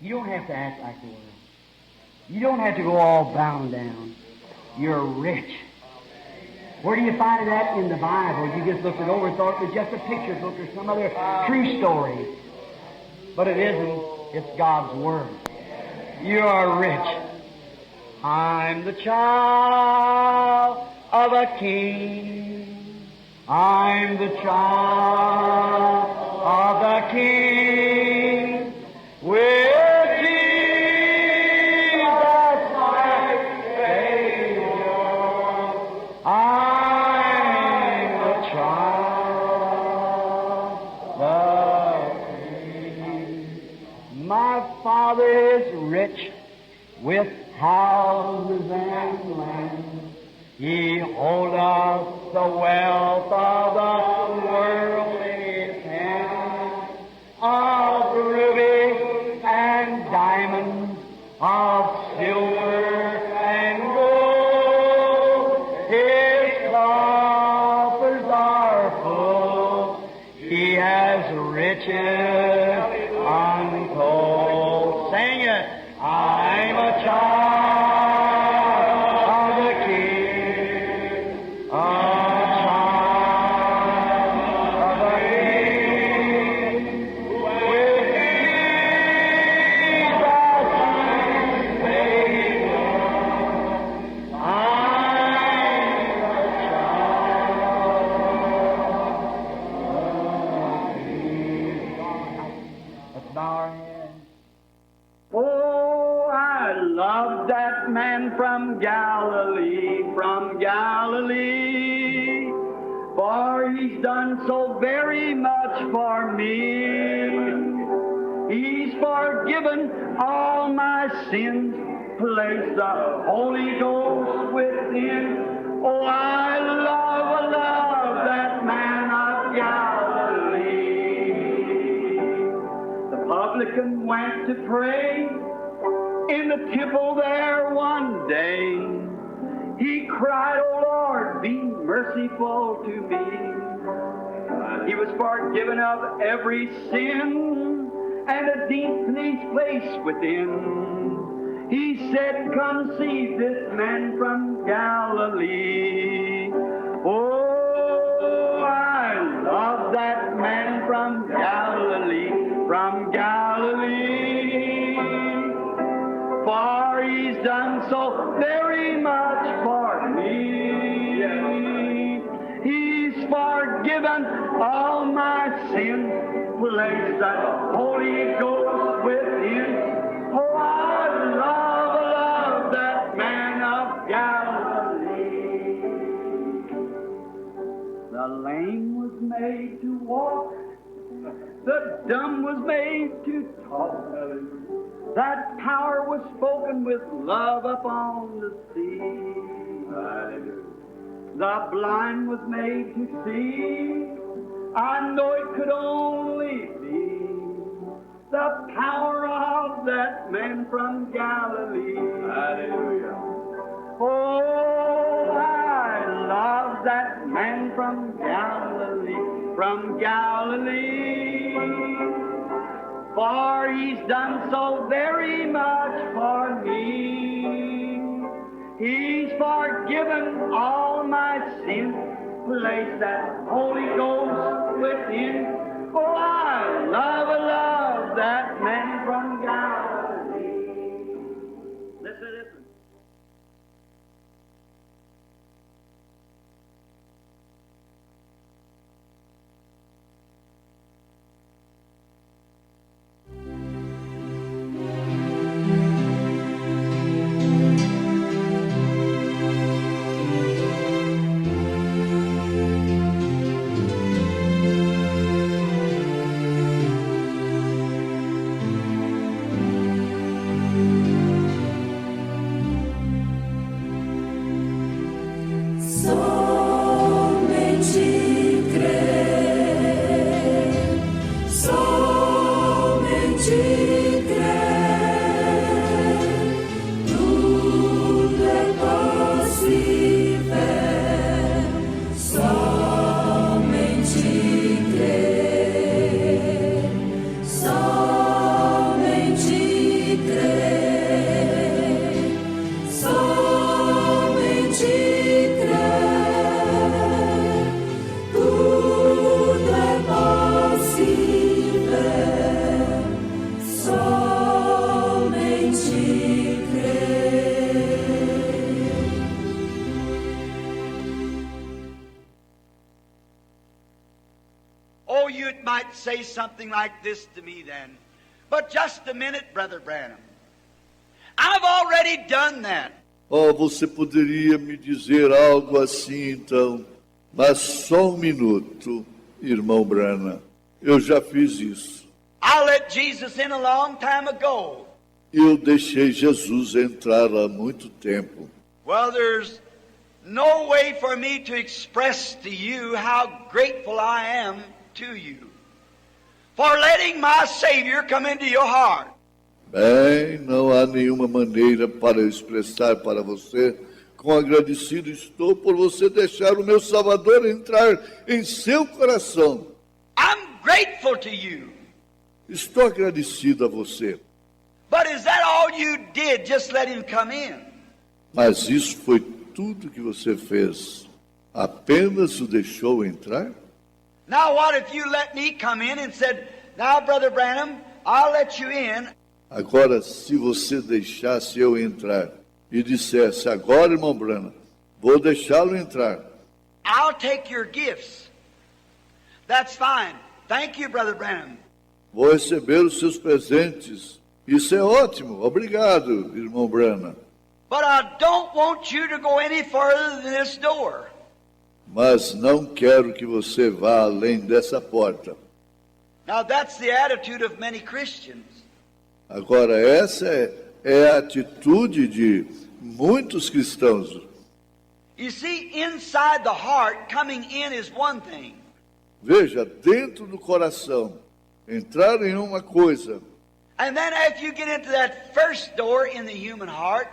You don't have to act like the world. You don't have to go all bound down. You're rich. Where do you find it at in the Bible? You just looked it over and thought it was just a picture book or some other true story. But it isn't. It's God's Word. You are rich. I'm the child of a king. I'm the child of the king. With Jesus my Savior, I'm the child of the king. My Father is rich with houses and land. He holdeth the wealth of the world in His hand, of ruby and diamonds, of silver and gold. His coffers are full. He has riches untold. Sing it. I'm a child of the King, a child of the King, with Jesus my Savior. I'm a child of the King. Let's bow our heads. Oh, I love that man from Galilee, for he's done so very much for me. He's forgiven all my sins, placed the Holy Ghost within. Oh, I love that man of Galilee. The publican went to pray in the temple there one day. He cried, "Oh Lord, be merciful to me." He was forgiven of every sin and a deep place within. He said, "Come see this man from Galilee." Oh, I love that man from Galilee, for he's done so very much for me. He's forgiven all my sins, placed that Holy Ghost within. Oh, I love that man of Galilee. The lame was made to walk, the dumb was made to talk. That power was spoken with love upon the sea. The blind was made to see. I know it could only be the power of that man from Galilee. Hallelujah. Oh, I love that man from Galilee, for he's done so very much for me. He's forgiven all my sins, placed that Holy Ghost within. Oh, I love that man from Galilee. Listen. say something like this to me then. But just a minute, Brother Branham. I've already done that. Oh, você poderia me dizer algo assim, então, mas só um minuto, irmão Branham. Eu já fiz isso. I let Jesus in a long time ago. Eu deixei Jesus entrar há muito tempo. Well, there's no way for me to express to you how grateful I am to you for letting my Savior come into your heart. Bem, não há nenhuma maneira para eu expressar para você quão agradecido estou por você deixar o meu Salvador entrar em seu coração. I'm grateful to you. Estou agradecido a você. But is that all you did? Just let him come in? Mas isso foi tudo que você fez? Apenas o deixou entrar? Now what if you let me come in and said, now, Brother Branham, I'll let you in. Agora, se você deixasse eu entrar e dissesse, agora, irmão Branham, vou deixá-lo entrar. I'll take your gifts. That's fine. Thank you, Brother Branham. Vou receber os seus presentes. Isso é ótimo. Obrigado, irmão Branham. But I don't want you to go any further than this door. Mas não quero que você vá além dessa porta. Now that's the attitude of many Christians. Agora, essa é a atitude de muitos cristãos. You see, inside the heart, coming in is one thing. Veja, dentro do coração, entrar em uma coisa. And then after you get into that first door in the human heart,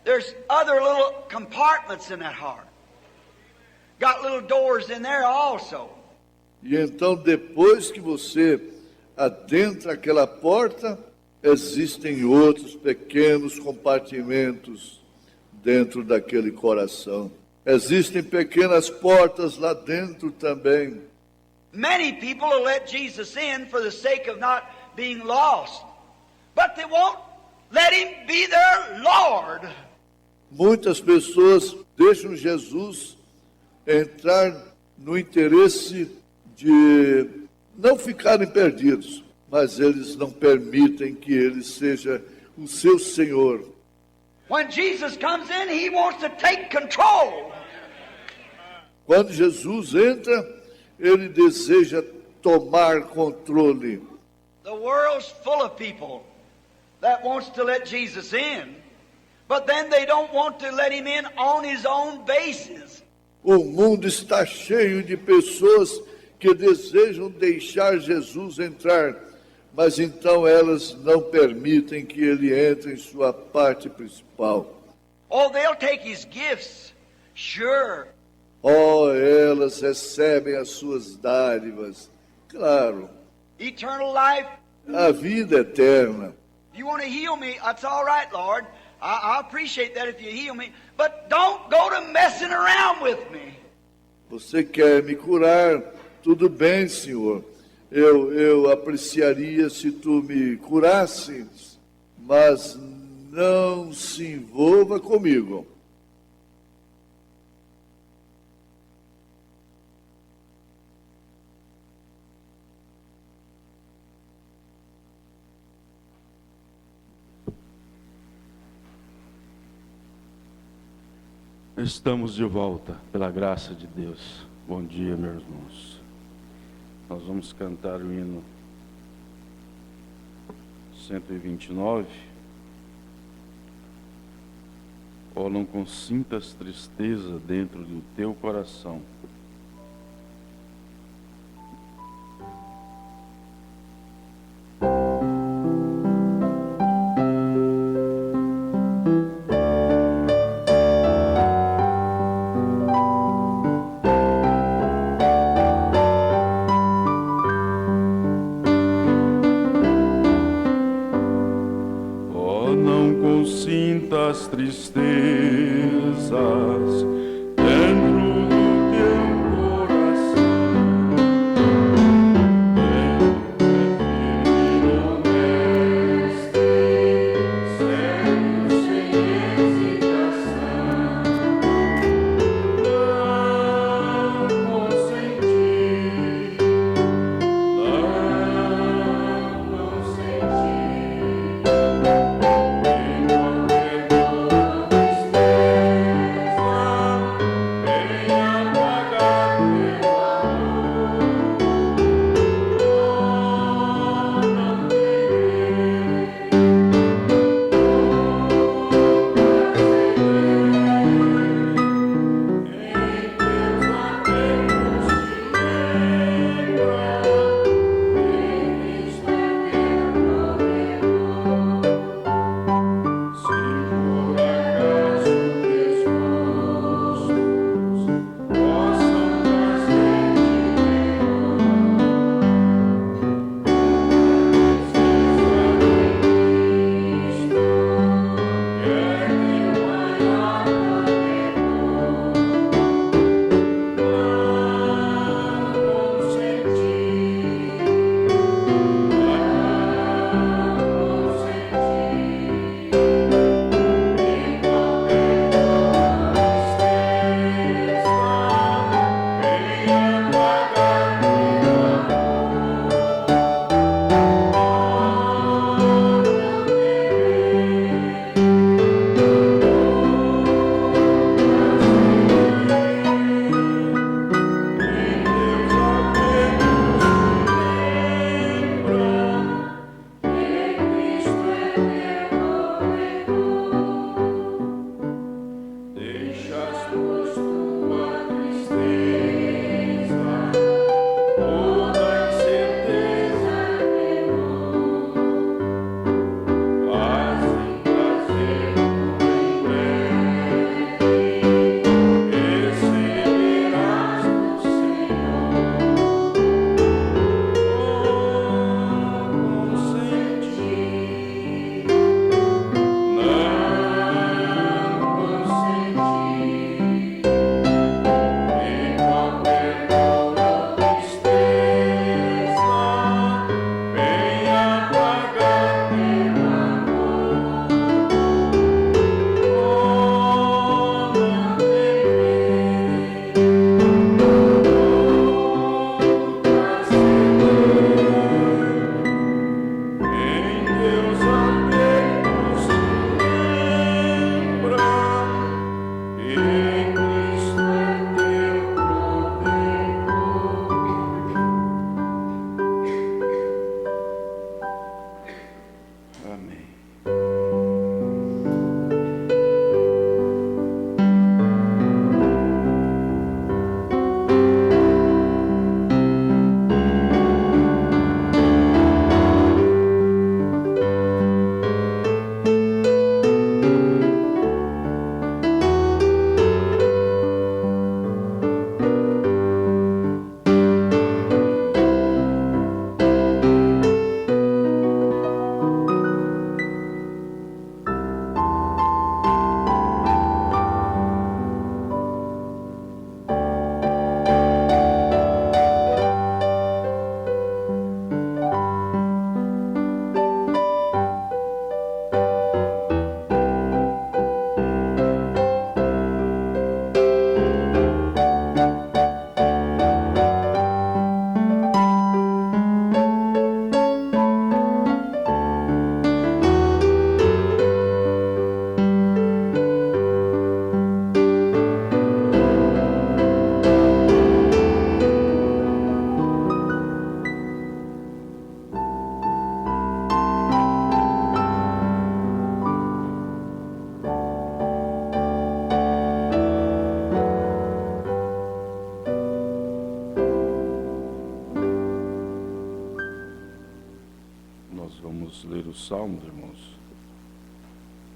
there's other little compartments in that heart. Got little doors in there also. E então, depois que você adentra aquela porta, existem outros pequenos compartimentos dentro daquele coração. Existem pequenas portas lá dentro também. Many people will let Jesus in for the sake of not being lost, but they won't let him be their Lord. Muitas pessoas deixam Jesus entrar no interesse de não ficarem perdidos, mas eles não permitem que ele seja o seu Senhor. When Jesus comes in, he wants to take control. Quando Jesus entra, ele deseja tomar controle. The world's full of people that wants to let Jesus in, but then they don't want to let him in on his own basis. O mundo está cheio de pessoas que desejam deixar Jesus entrar, mas então elas não permitem que ele entre em sua parte principal. Oh, they'll take his gifts, sure. Oh, elas recebem as suas dádivas, claro, Eternal life. a vida eterna. If you want to heal me, that's all right, Lord. I appreciate that if you heal me. But don't go to messing around with me. Você quer me curar? Tudo bem, Senhor. Eu apreciaria se tu me curasses, mas não se envolva comigo. Estamos de volta, pela graça de Deus. Bom dia, meus irmãos. Nós vamos cantar o hino 129. Oh, não consintas tristeza dentro do teu coração. As tristezas dentro do teu coração, prefiro mestre, sempre sem hesitação, não consentir, Amém. Vamos ler os Salmos, irmãos.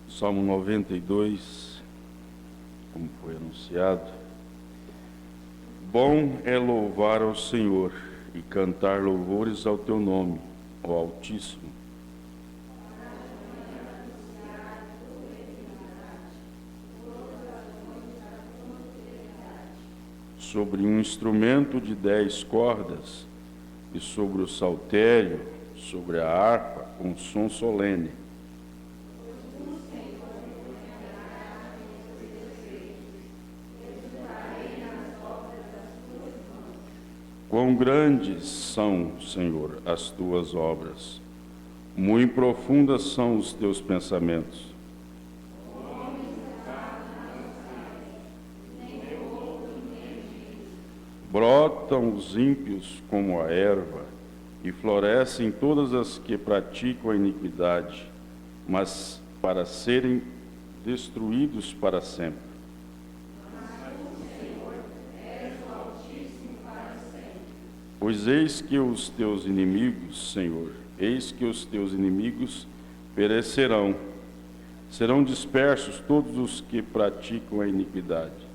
Salmo 92, como foi anunciado. Bom é louvar ao Senhor e cantar louvores ao teu nome, ó Altíssimo. Sobre um instrumento de 10 cordas e sobre o saltério, sobre a harpa, com som solene. Quão grandes são, Senhor, as tuas obras, muito profundas são os teus pensamentos. Brotam os ímpios como a erva, e florescem todas as que praticam a iniquidade, mas para serem destruídos para sempre. Pois eis que os teus inimigos, Senhor, eis que os teus inimigos perecerão, serão dispersos todos os que praticam a iniquidade.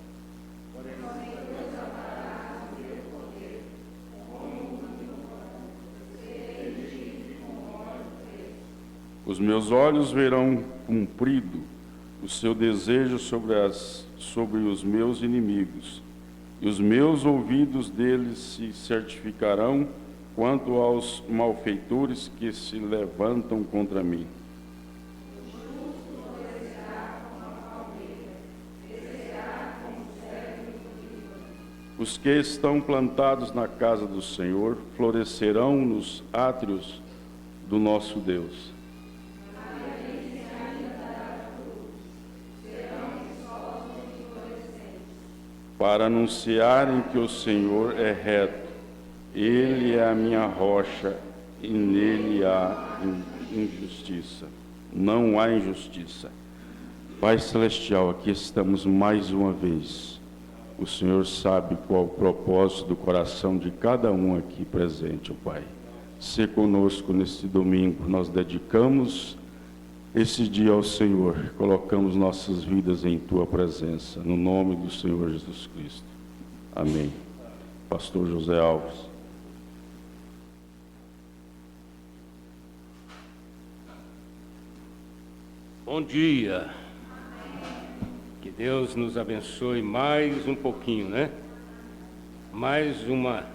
Os meus olhos verão cumprido o seu desejo sobre os meus inimigos, e os meus ouvidos deles se certificarão quanto aos malfeitores que se levantam contra mim. Os que estão plantados na casa do Senhor florescerão nos átrios do nosso Deus. Para anunciarem que o Senhor é reto, Ele é a minha rocha, e nele há injustiça. Não há injustiça. Pai Celestial, aqui estamos mais uma vez. O Senhor sabe qual o propósito do coração de cada um aqui presente, Pai. Se conosco neste domingo, nós dedicamos esse dia ao Senhor, colocamos nossas vidas em Tua presença, no nome do Senhor Jesus Cristo. Amém. Pastor José Alves. Bom dia. Que Deus nos abençoe mais um pouquinho, né? Mais uma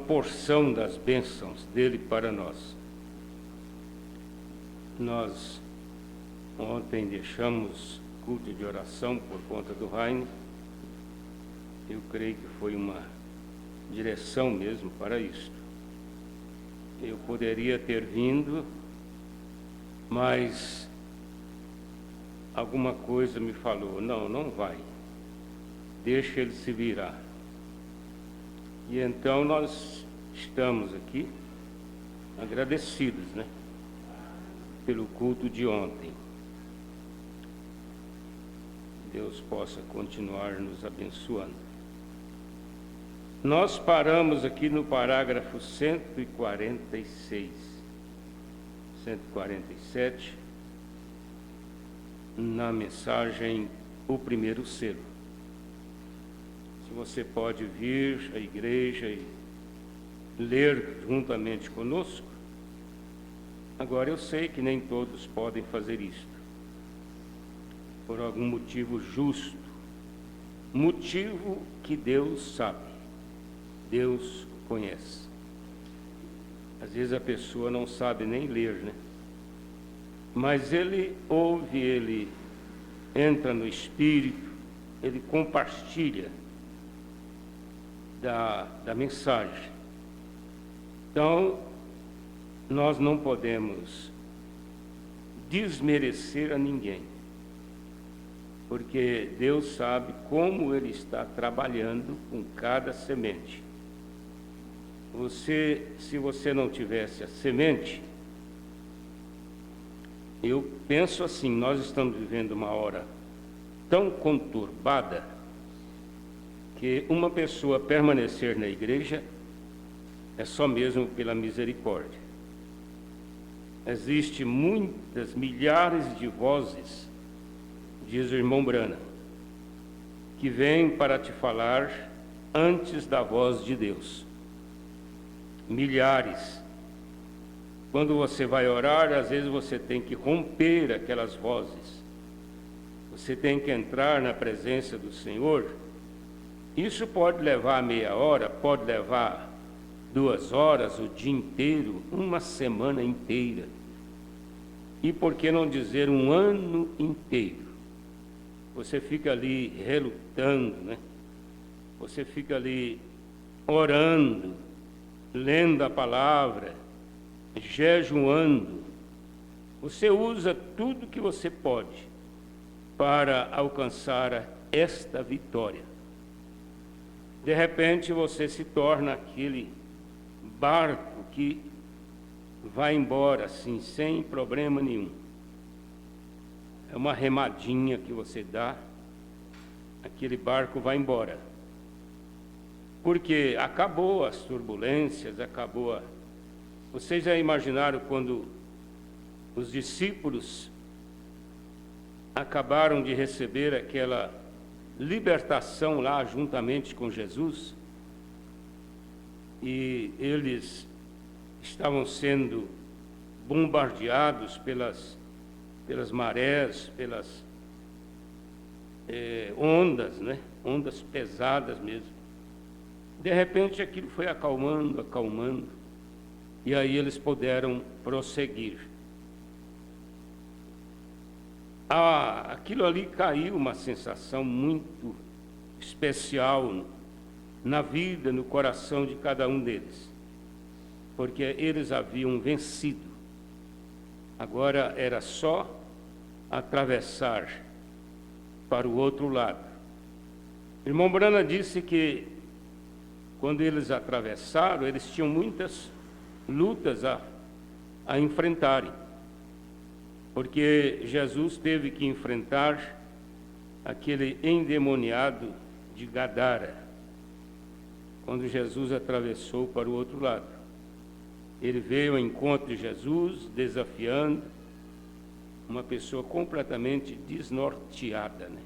porção das bênçãos dele para nós. Nós ontem deixamos culto de oração por conta do Rainer. Eu creio que foi uma direção mesmo para isto. Eu poderia ter vindo, mas alguma coisa me falou, não vai, deixa ele se virar. E então nós estamos aqui agradecidos, né? pelo culto de ontem. Deus possa continuar nos abençoando. Nós paramos aqui no parágrafo 146, 147, na mensagem O Primeiro Selo. Se você pode vir à igreja e ler juntamente conosco. Agora, eu sei que nem todos podem fazer isto, por algum motivo justo, motivo que Deus sabe, Deus conhece. Às vezes a pessoa não sabe nem ler, né? Mas ele ouve, ele entra no Espírito, ele compartilha da mensagem. Então, nós não podemos desmerecer a ninguém, porque Deus sabe como Ele está trabalhando com cada semente. Se você não tivesse a semente, eu penso assim, nós estamos vivendo uma hora tão conturbada que uma pessoa permanecer na igreja é só mesmo pela misericórdia. Existem muitas, milhares de vozes, diz o irmão Branham, que vêm para te falar antes da voz de Deus. Milhares. Quando você vai orar, às vezes você tem que romper aquelas vozes. Você tem que entrar na presença do Senhor. Isso pode levar meia hora, pode levar 2 horas, o dia inteiro, uma semana inteira. E por que não dizer um ano inteiro? Você fica ali relutando, né? Você fica ali orando, lendo a palavra, jejuando. Você usa tudo que você pode para alcançar esta vitória. De repente você se torna aquele barco que vai embora assim, sem problema nenhum. É uma remadinha que você dá, aquele barco vai embora. Porque acabou as turbulências, acabou a... Vocês já imaginaram quando os discípulos acabaram de receber aquela libertação lá juntamente com Jesus? E eles estavam sendo bombardeados pelas marés, pelas ondas, né? Ondas pesadas mesmo. De repente aquilo foi acalmando, acalmando, e aí eles puderam prosseguir. Aquilo ali caiu uma sensação muito especial na vida, no coração de cada um deles, porque eles haviam vencido. Agora era só atravessar para o outro lado. O irmão Branham disse que quando eles atravessaram, eles tinham muitas lutas a enfrentarem, porque Jesus teve que enfrentar aquele endemoniado de Gadara, quando Jesus atravessou para o outro lado. Ele veio ao encontro de Jesus, desafiando uma pessoa completamente desnorteada, né?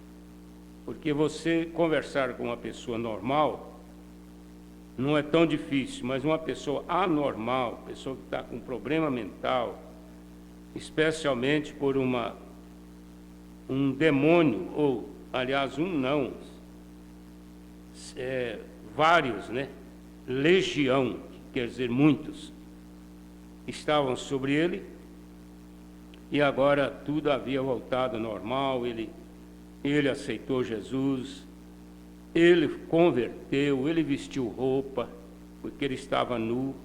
Porque você conversar com uma pessoa normal não é tão difícil, mas uma pessoa anormal, pessoa que está com problema mental, especialmente por um demônio, ou, aliás, vários, né? Legião, que quer dizer muitos, estavam sobre ele, e agora tudo havia voltado ao normal. Ele aceitou Jesus, ele converteu, ele vestiu roupa, porque ele estava nu,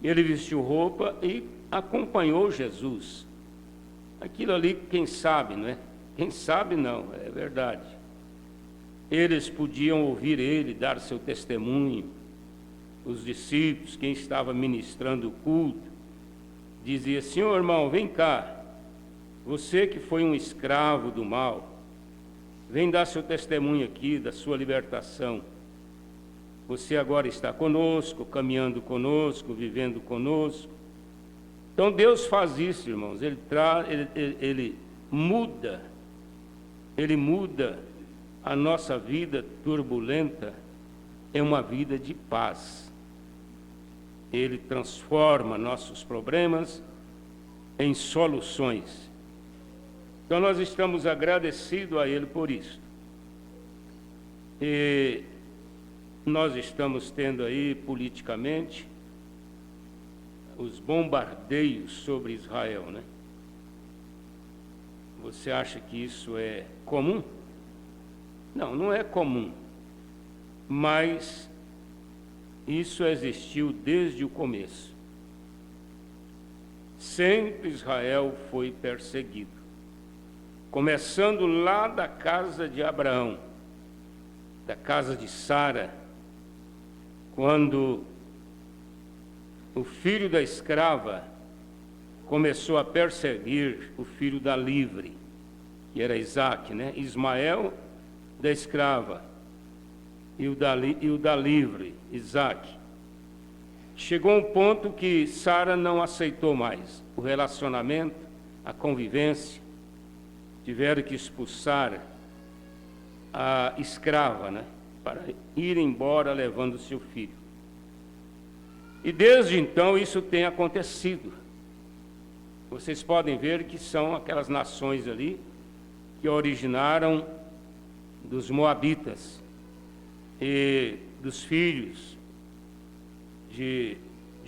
ele vestiu roupa e acompanhou Jesus. Aquilo ali, quem sabe, não é? Quem sabe não, é verdade. Eles podiam ouvir ele dar seu testemunho, os discípulos, quem estava ministrando o culto, dizia: Senhor irmão, vem cá, você que foi um escravo do mal, vem dar seu testemunho aqui da sua libertação. Você agora está conosco, caminhando conosco, vivendo conosco. Então Deus faz isso, irmãos. Ele muda a nossa vida turbulenta em uma vida de paz. Ele transforma nossos problemas em soluções. Então nós estamos agradecidos a Ele por isso. E nós estamos tendo aí politicamente os bombardeios sobre Israel, né? Você acha que isso é comum? Não, não é comum. Mas isso existiu desde o começo. Sempre Israel foi perseguido. Começando lá da casa de Abraão, da casa de Sara, quando o filho da escrava começou a perseguir o filho da livre, que era Isaac, né? Ismael da escrava e o da livre, Isaac. Chegou um ponto que Sara não aceitou mais o relacionamento, a convivência. Tiveram que expulsar a escrava, né, para ir embora levando seu filho. E desde então isso tem acontecido. Vocês podem ver que são aquelas nações ali que originaram dos moabitas e dos filhos de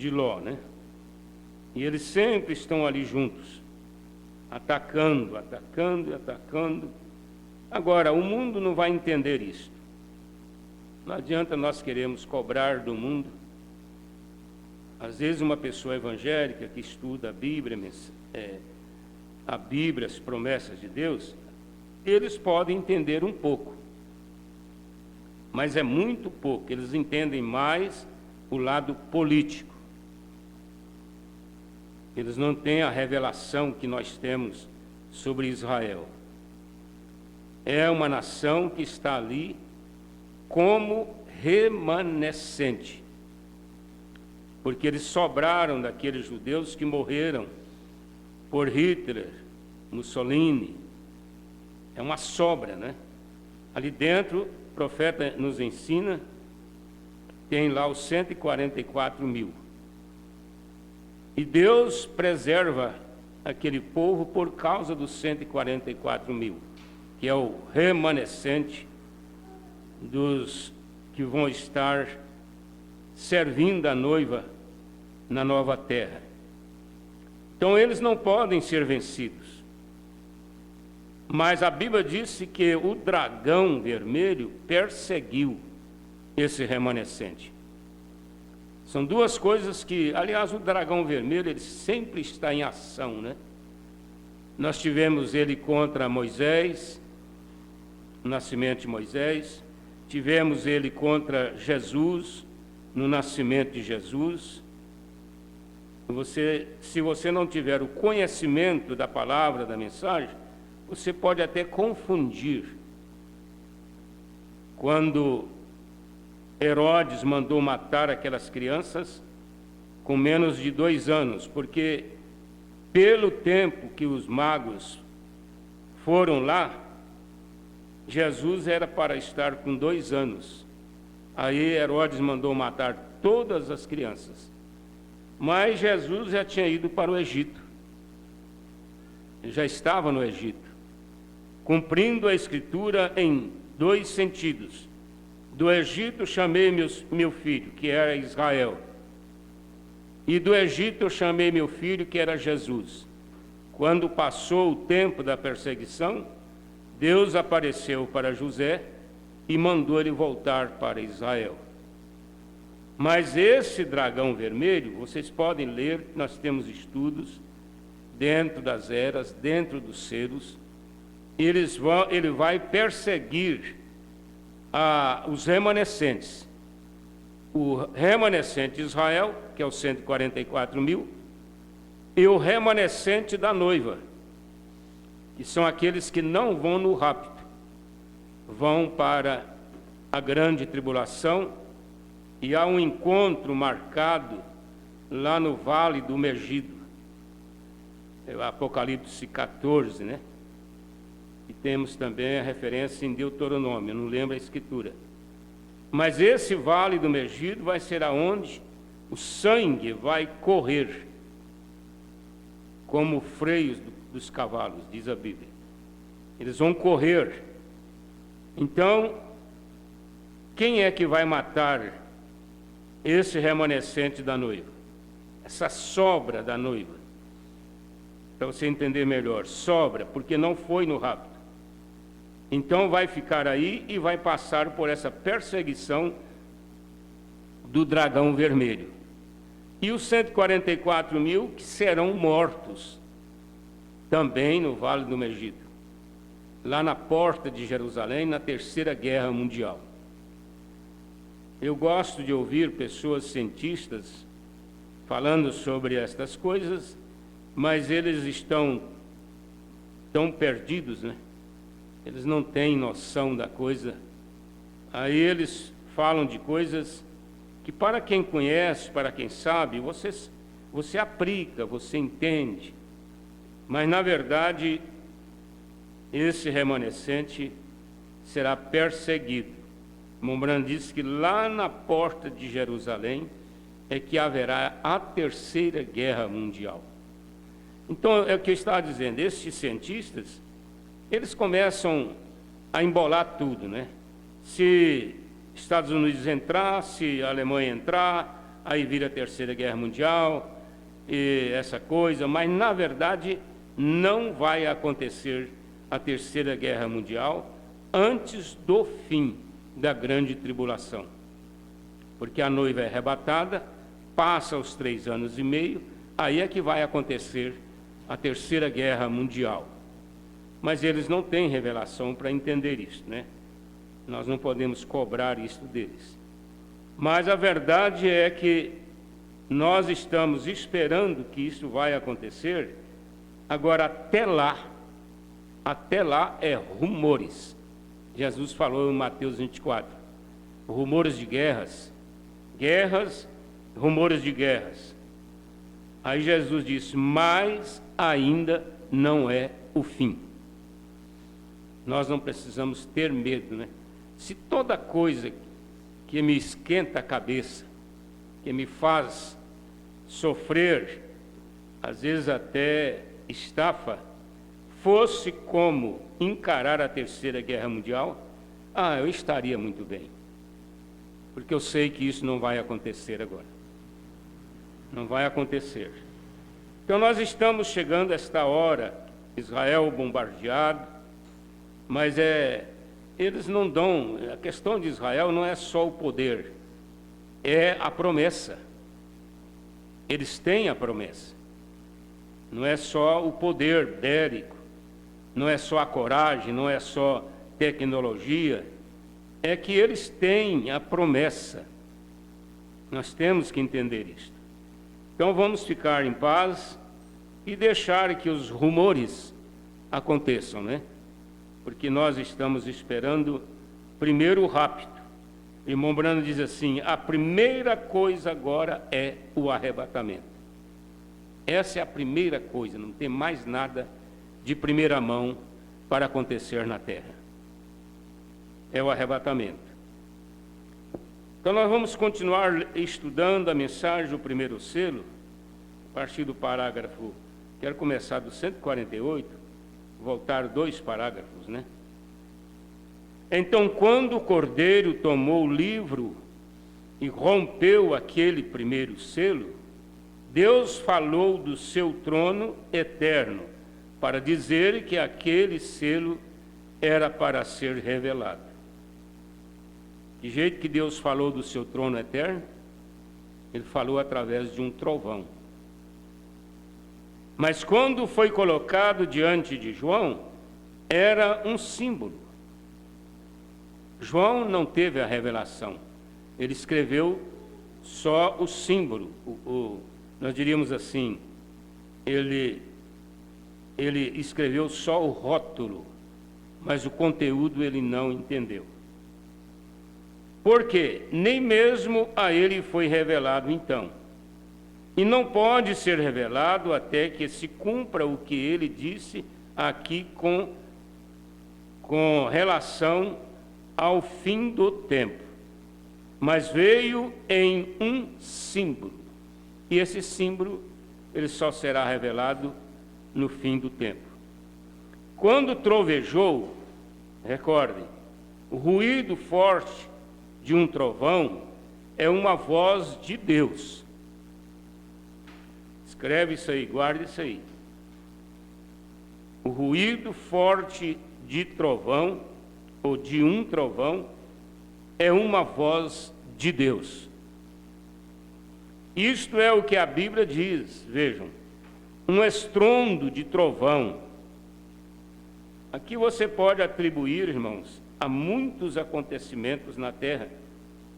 Ló, né? E eles sempre estão ali juntos, atacando. Agora, o mundo não vai entender isso. Não adianta nós queremos cobrar do mundo. Às vezes uma pessoa evangélica que estuda a Bíblia, as promessas de Deus, eles podem entender um pouco. Mas é muito pouco. Eles entendem mais o lado político. Eles não têm a revelação que nós temos sobre Israel. É uma nação que está ali como remanescente, porque eles sobraram daqueles judeus que morreram por Hitler, Mussolini. É uma sobra, né? Ali dentro, o profeta nos ensina, tem lá os 144 mil. E Deus preserva aquele povo por causa dos 144 mil, que é o remanescente dos que vão estar servindo a noiva na nova terra. Então eles não podem ser vencidos. Mas a Bíblia disse que o dragão vermelho perseguiu esse remanescente. São duas coisas que, aliás, o dragão vermelho, ele sempre está em ação, né? Nós tivemos ele contra Moisés, no nascimento de Moisés, tivemos ele contra Jesus, no nascimento de Jesus. Se você não tiver o conhecimento da palavra, da mensagem, você pode até confundir. Quando Herodes mandou matar aquelas crianças com menos de 2 anos, porque pelo tempo que os magos foram lá, Jesus era para estar com 2 anos. Aí Herodes mandou matar todas as crianças. Mas Jesus já tinha ido para o Egito. Ele já estava no Egito, cumprindo a Escritura em 2 sentidos. Do Egito chamei meu filho, que era Israel. E do Egito eu chamei meu filho, que era Jesus. Quando passou o tempo da perseguição, Deus apareceu para José e mandou ele voltar para Israel. Mas esse dragão vermelho, vocês podem ler, nós temos estudos dentro das eras, dentro dos selos. Ele vai perseguir os remanescentes. O remanescente de Israel, que é os 144 mil, e o remanescente da noiva, que são aqueles que não vão no rapto, vão para a grande tribulação, e há um encontro marcado lá no Vale do Megido, Apocalipse 14, né? E temos também a referência em Deuteronômio, não lembro a escritura. Mas esse Vale do Megido vai ser aonde o sangue vai correr, como freios dos cavalos, diz a Bíblia. Eles vão correr. Então, quem é que vai matar esse remanescente da noiva? Essa sobra da noiva. Para você entender melhor, sobra, porque não foi no rapto. Então vai ficar aí e vai passar por essa perseguição do dragão vermelho. E os 144 mil que serão mortos também no Vale do Megido, lá na porta de Jerusalém, na Terceira Guerra Mundial. Eu gosto de ouvir pessoas cientistas falando sobre estas coisas, mas eles estão tão perdidos, né? Eles não têm noção da coisa. Aí eles falam de coisas que, para quem conhece, para quem sabe, você aplica, você entende. Mas, na verdade, esse remanescente será perseguido. Mombrand diz que lá na porta de Jerusalém é que haverá a Terceira Guerra Mundial. Então, é o que eu estava dizendo, esses cientistas, eles começam a embolar tudo, né? Se Estados Unidos entrar, se a Alemanha entrar, aí vira a Terceira Guerra Mundial, e essa coisa, mas na verdade não vai acontecer a Terceira Guerra Mundial antes do fim da grande tribulação. Porque a noiva é arrebatada, passa os 3 anos e meio, aí é que vai acontecer a Terceira Guerra Mundial. Mas eles não têm revelação para entender isso, né? Nós não podemos cobrar isso deles. Mas a verdade é que nós estamos esperando que isso vai acontecer. Agora, até lá é rumores. Jesus falou em Mateus 24, rumores de guerras, rumores de guerras. Aí Jesus disse, mas ainda não é o fim. Nós não precisamos ter medo, né? Se toda coisa que me esquenta a cabeça, que me faz sofrer, às vezes até estafa, fosse como encarar a Terceira Guerra Mundial, eu estaria muito bem. Porque eu sei que isso não vai acontecer agora. Não vai acontecer. Então nós estamos chegando a esta hora, Israel bombardeado, mas eles não dão, a questão de Israel não é só o poder, é a promessa. Eles têm a promessa. Não é só o poder bélico, não é só a coragem, não é só tecnologia, é que eles têm a promessa. Nós temos que entender isso. Então vamos ficar em paz e deixar que os rumores aconteçam, né? Porque nós estamos esperando primeiro o rapto. E Mombrando diz assim, a primeira coisa agora é o arrebatamento. Essa é a primeira coisa, não tem mais nada de primeira mão para acontecer na terra. É o arrebatamento. Então nós vamos continuar estudando a mensagem do primeiro selo, a partir do parágrafo, quero começar do 148, voltar 2 parágrafos, né? Então, quando o Cordeiro tomou o livro e rompeu aquele primeiro selo, Deus falou do seu trono eterno, para dizer que aquele selo era para ser revelado. De jeito que Deus falou do seu trono eterno, Ele falou através de um trovão. Mas quando foi colocado diante de João, era um símbolo. João não teve a revelação. Ele escreveu só o símbolo, nós diríamos assim, ele escreveu só o rótulo, mas o conteúdo ele não entendeu. Porque nem mesmo a ele foi revelado então. E não pode ser revelado até que se cumpra o que ele disse aqui com relação ao fim do tempo. Mas veio em um símbolo. E esse símbolo, ele só será revelado no fim do tempo. Quando trovejou, recordem, o ruído forte de um trovão é uma voz de Deus. Escreve isso aí, guarda isso aí. O ruído forte de trovão, ou de um trovão, é uma voz de Deus. Isto é o que a Bíblia diz, vejam, um estrondo de trovão. Aqui você pode atribuir, irmãos, a muitos acontecimentos na terra,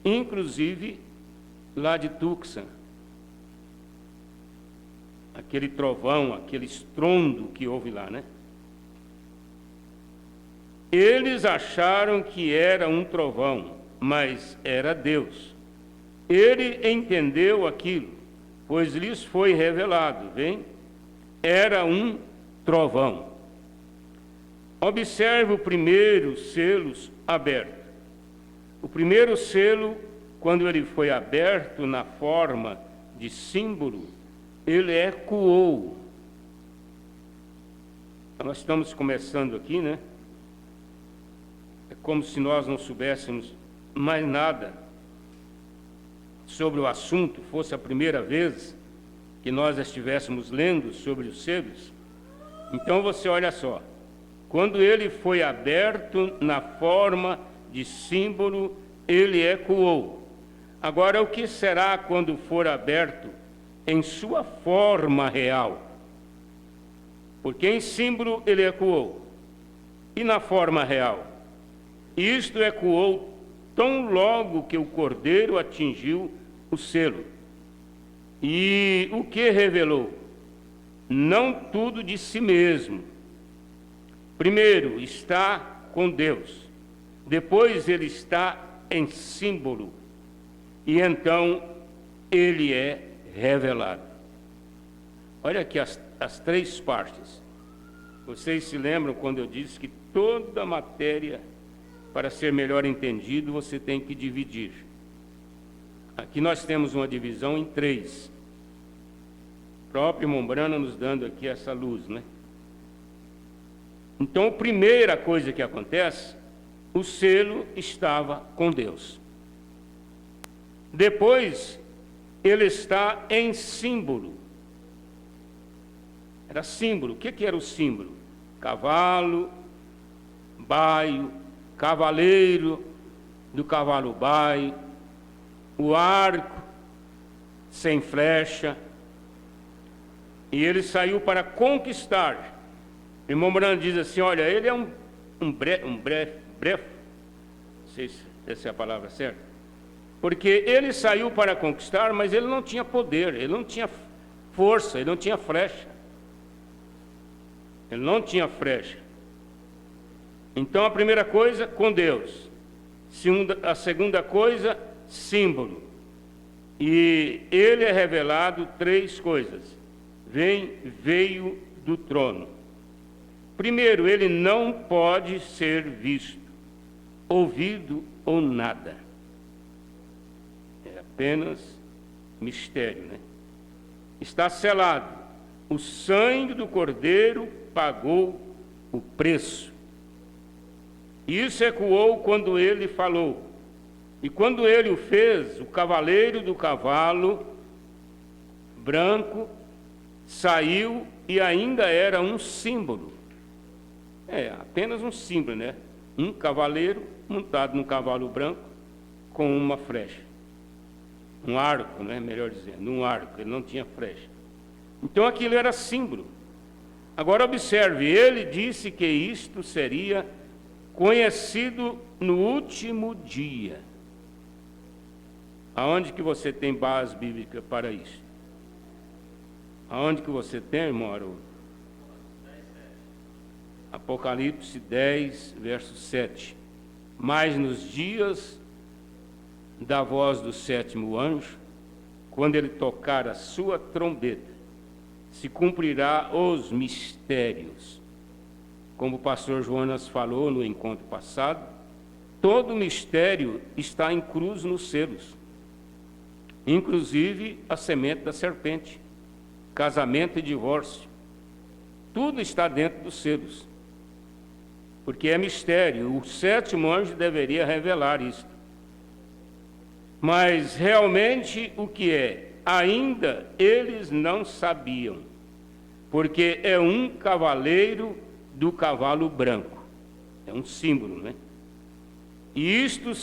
inclusive lá de Tucson. Aquele trovão, aquele estrondo que houve lá, né? Eles acharam que era um trovão, mas era Deus. Ele entendeu aquilo, pois lhes foi revelado, vem? Era um trovão. Observe o primeiro selo aberto. O primeiro selo, quando ele foi aberto na forma de símbolo, ele ecoou. Nós estamos começando aqui, né? É como se nós não soubéssemos mais nada sobre o assunto, fosse a primeira vez que nós estivéssemos lendo sobre os selos. Então você olha só, quando ele foi aberto na forma de símbolo, ele ecoou. Agora, o que será quando for aberto em sua forma real? Porque em símbolo ele ecoou, e na forma real? Isto ecoou tão logo que o cordeiro atingiu o selo. E o que revelou? Não tudo de si mesmo. Primeiro, está com Deus. Depois, ele está em símbolo. E então, ele é revelado. Olha aqui as três partes. Vocês se lembram quando eu disse que toda matéria, para ser melhor entendido, você tem que dividir. Aqui nós temos uma divisão em três. O próprio Mombrana nos dando aqui essa luz, né? Então, a primeira coisa que acontece, o selo estava com Deus. Depois, ele está em símbolo. Era símbolo. O que era o símbolo? Cavalo, baio, cavaleiro do cavalo baio, o arco sem flecha. E ele saiu para conquistar. O irmão Brando diz assim, olha, ele é um brefo, não sei se essa é a palavra certa, porque ele saiu para conquistar, mas ele não tinha poder, ele não tinha força, ele não tinha flecha. Ele não tinha flecha. Então, a primeira coisa, com Deus. A segunda coisa, símbolo. E ele é revelado três coisas. Veio do trono. Primeiro, ele não pode ser visto, ouvido ou nada. É apenas mistério, né? Está selado. O sangue do Cordeiro pagou o preço. Isso ecoou quando ele falou. E quando ele o fez, o cavaleiro do cavalo branco saiu e ainda era um símbolo. É, apenas um símbolo, né? Um cavaleiro montado num cavalo branco com uma flecha. Um arco, né? Melhor dizendo, um arco, ele não tinha flecha. Então aquilo era símbolo. Agora observe, ele disse que isto seria conhecido no último dia. Aonde que você tem base bíblica para isso? Aonde que você tem, irmão Haroldo? Apocalipse 10, verso 7. Mas nos dias da voz do sétimo anjo, quando ele tocar a sua trombeta, se cumprirá os mistérios. Como o pastor Jonas falou no encontro passado, todo mistério está incluso nos selos, inclusive a semente da serpente, casamento e divórcio. Tudo está dentro dos selos, porque é mistério. O sétimo anjo deveria revelar isso. Mas realmente o que é? Ainda eles não sabiam, porque é um cavaleiro do cavalo branco. É um símbolo, né? E isto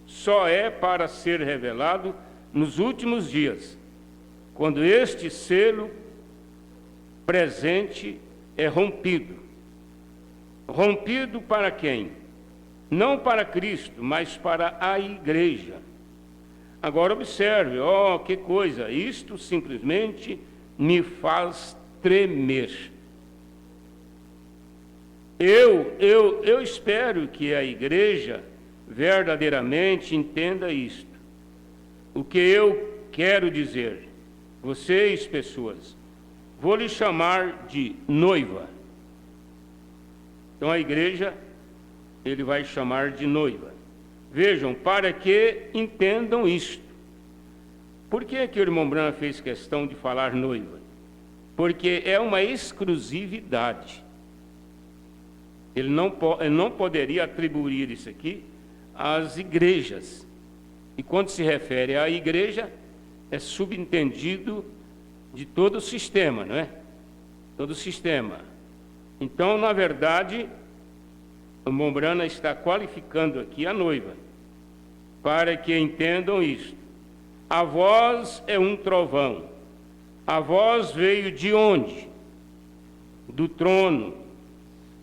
só é para ser revelado nos últimos dias, quando este selo presente é rompido. Rompido para quem? Não para Cristo, mas para a igreja. Agora observe, que coisa, isto simplesmente me faz tremer. Eu espero que a igreja verdadeiramente entenda isto. O que eu quero dizer, vocês, pessoas, vou lhe chamar de noiva. Então a igreja, ele vai chamar de noiva. Vejam, para que entendam isto. Por que o irmão Branham fez questão de falar noiva? Porque é uma exclusividade. Ele não poderia atribuir isso aqui às igrejas. E quando se refere à igreja, é subentendido de todo o sistema, não é? Todo o sistema. Então, na verdade, o irmão Branham está qualificando aqui a noiva, para que entendam isto. A voz é um trovão. A voz veio de onde? Do trono,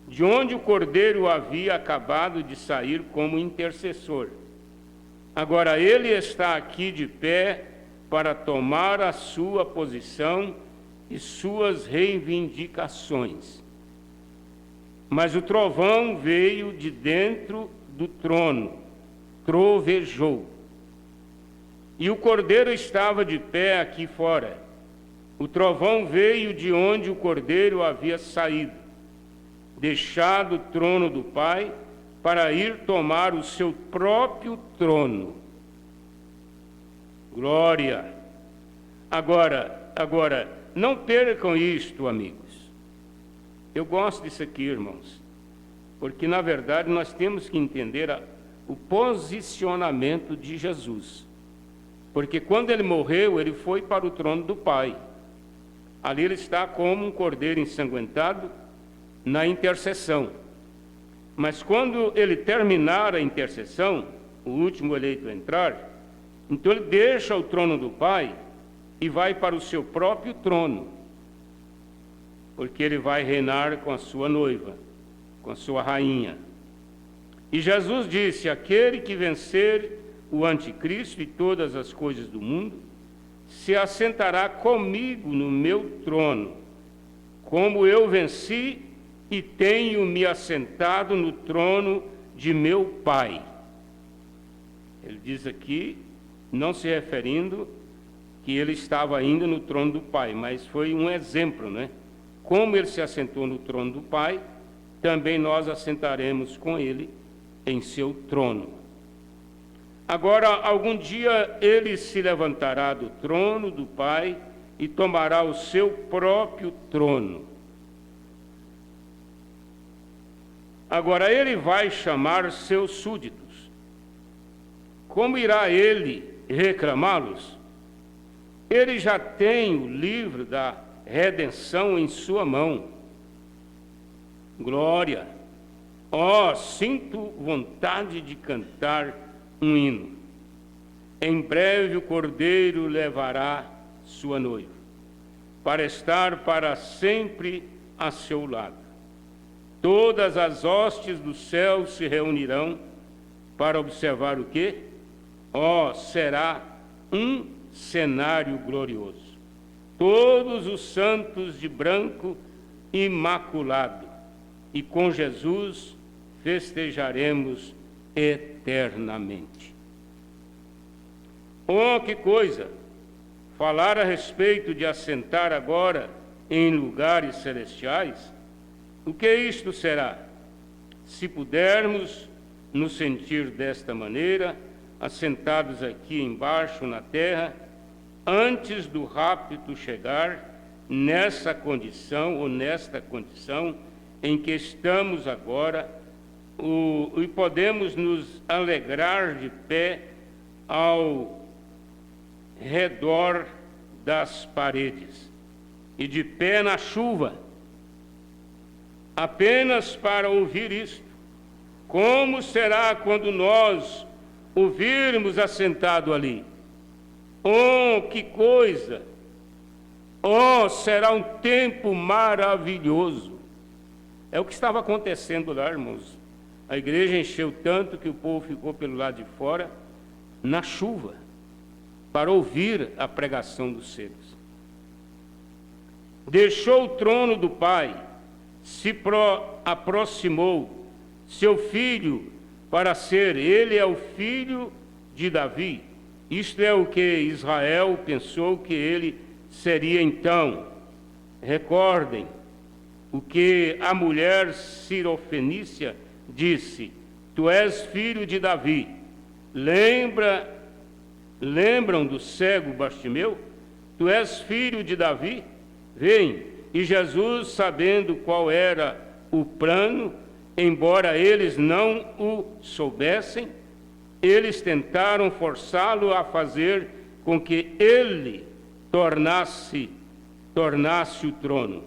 de onde o Cordeiro havia acabado de sair como intercessor. Agora ele está aqui de pé para tomar a sua posição e suas reivindicações. Mas o trovão veio de dentro do trono, trovejou. E o Cordeiro estava de pé aqui fora. O trovão veio de onde o Cordeiro havia saído, deixado o trono do Pai para ir tomar o seu próprio trono. Glória! Agora, não percam isto, amigos. Eu gosto disso aqui, irmãos, porque, na verdade, nós temos que entender o posicionamento de Jesus. Porque quando ele morreu, ele foi para o trono do Pai. Ali ele está como um cordeiro ensanguentado na intercessão. Mas quando ele terminar a intercessão, o último eleito a entrar, então ele deixa o trono do Pai e vai para o seu próprio trono, porque ele vai reinar com a sua noiva, com a sua rainha. E Jesus disse: aquele que vencer o anticristo e todas as coisas do mundo, se assentará comigo no meu trono, como eu venci e tenho me assentado no trono de meu Pai. Ele diz aqui, não se referindo que ele estava ainda no trono do Pai, mas foi um exemplo, né? Como ele se assentou no trono do Pai, também nós assentaremos com ele em seu trono. Agora, algum dia ele se levantará do trono do Pai e tomará o seu próprio trono. Agora, ele vai chamar seus súditos. Como irá ele reclamá-los? Ele já tem o livro da redenção em sua mão. Glória! Sinto vontade de cantar um hino. Em breve o Cordeiro levará sua noiva, para estar para sempre a seu lado. Todas as hostes do céu se reunirão para observar o quê? Será um cenário glorioso. todos os santos de branco imaculado, e com Jesus festejaremos eternamente. Oh, que coisa! Falar a respeito de assentar agora em lugares celestiais, o que isto será? Se pudermos nos sentir desta maneira, assentados aqui embaixo na terra, antes do rapto chegar, nessa condição ou nesta condição em que estamos agora, e podemos nos alegrar de pé ao redor das paredes e de pé na chuva, apenas para ouvir isto. Como será quando nós ouvirmos assentado ali? Oh, que coisa! Oh, será um tempo maravilhoso. É o que estava acontecendo lá, irmãos. A igreja encheu tanto que o povo ficou pelo lado de fora, na chuva, para ouvir a pregação dos seres. Deixou o trono do Pai, se aproximou seu filho para ser, ele é o filho de Davi. Isto é o que Israel pensou que ele seria então. Recordem o que a mulher sirofenícia disse: tu és filho de Davi. Lembram do cego Bartimeu? Tu és filho de Davi? Vem. E Jesus, sabendo qual era o plano, embora eles não o soubessem, eles tentaram forçá-lo a fazer com que ele tornasse o trono.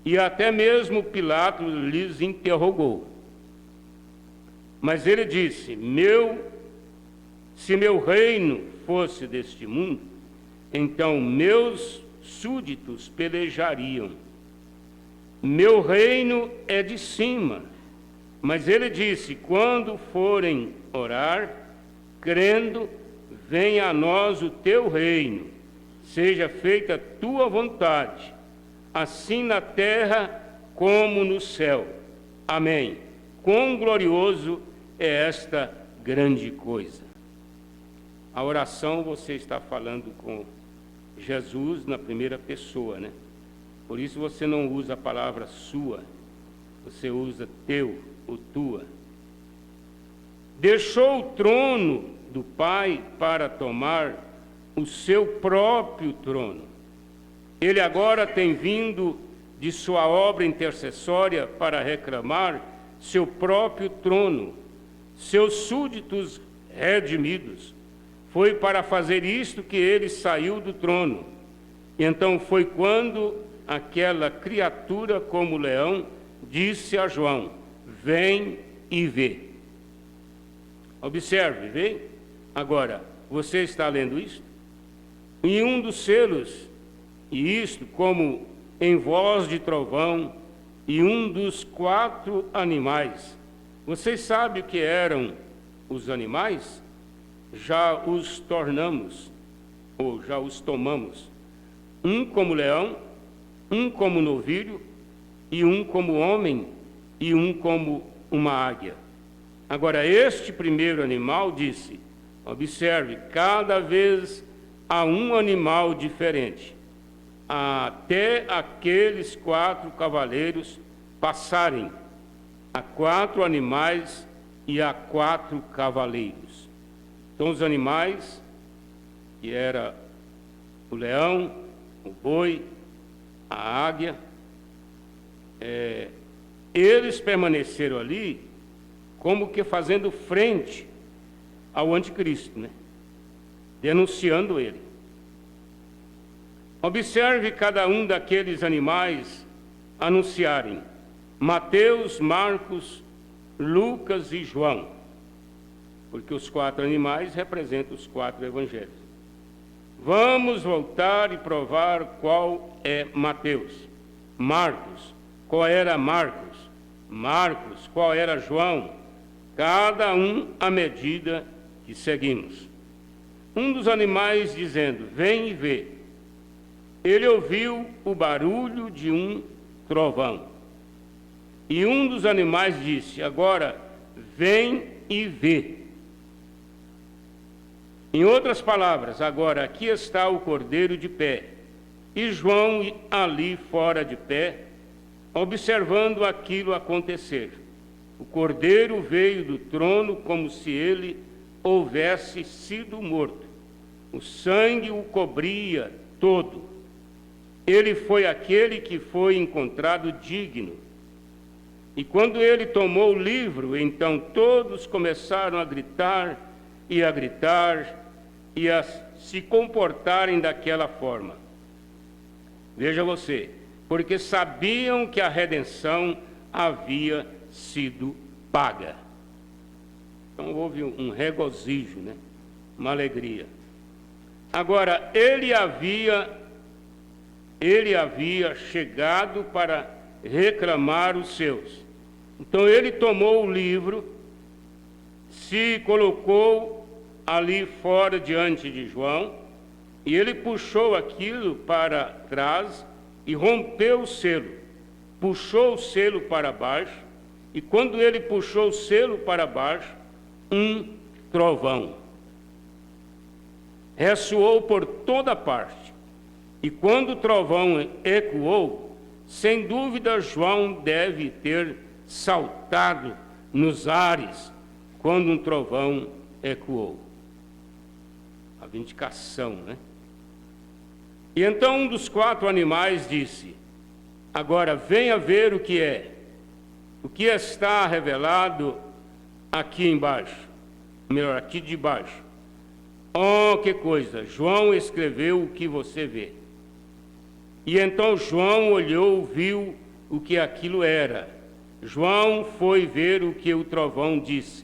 E até mesmo Pilatos lhes interrogou. Mas ele disse: se meu reino fosse deste mundo, então meus súditos pelejariam. Meu reino é de cima. Mas ele disse: quando forem orar, crendo, venha a nós o teu reino, seja feita a tua vontade, assim na terra como no céu. Amém. Quão glorioso é esta grande coisa. A oração, você está falando com Jesus na primeira pessoa, né? Por isso você não usa a palavra sua, você usa teu ou tua. Deixou o trono do Pai para tomar o seu próprio trono. Ele agora tem vindo de sua obra intercessória para reclamar seu próprio trono, seus súditos redimidos. Foi para fazer isto que ele saiu do trono. Então foi quando aquela criatura como leão disse a João: vem e vê. Observe, vê? Agora, você está lendo isto? Em um dos selos, e isto como em voz de trovão, e um dos 4 animais. Vocês sabem o que eram os animais? Já os tornamos, ou já os tomamos. Um como leão, um como novilho, e um como homem, e um como uma águia. Agora, este primeiro animal disse, observe, cada vez há um animal diferente, até aqueles 4 cavaleiros passarem, a 4 animais e a 4 cavaleiros. Então, os animais, que era o leão, o boi, a águia, eles permaneceram ali como que fazendo frente ao anticristo, né? Denunciando ele. Observe cada um daqueles animais anunciarem: Mateus, Marcos, Lucas e João, porque os 4 animais representam os 4 evangelhos. Vamos voltar e provar qual é Mateus. Marcos, qual era Marcos? Marcos, qual era João? Cada um à medida que seguimos. Um dos animais dizendo: vem e vê. ele ouviu o barulho de um trovão. E um dos animais disse: agora vem e vê. Em outras palavras, agora aqui está o cordeiro de pé, e João ali fora de pé, observando aquilo acontecer. O cordeiro veio do trono como se ele houvesse sido morto. O sangue o cobria todo. Ele foi aquele que foi encontrado digno. E quando ele tomou o livro, então todos começaram a gritar e a se comportarem daquela forma. Veja você, porque sabiam que a redenção havia sido paga. Então houve um regozijo, né? Uma alegria. Agora, ele havia chegado para reclamar os seus. Então ele tomou o livro, se colocou ali fora diante de João, e ele puxou aquilo para trás e rompeu o selo. Puxou o selo para baixo, e quando ele puxou o selo para baixo, um trovão ressoou por toda parte. E quando o trovão ecoou, sem dúvida João deve ter saltado nos ares quando um trovão ecoou. A vindicação, né? E então um dos 4 animais disse: agora venha ver o que é, o que está revelado aqui embaixo, melhor, aqui de baixo. Oh, que coisa! João escreveu o que você vê. E então João olhou, viu o que aquilo era. João foi ver o que o trovão disse.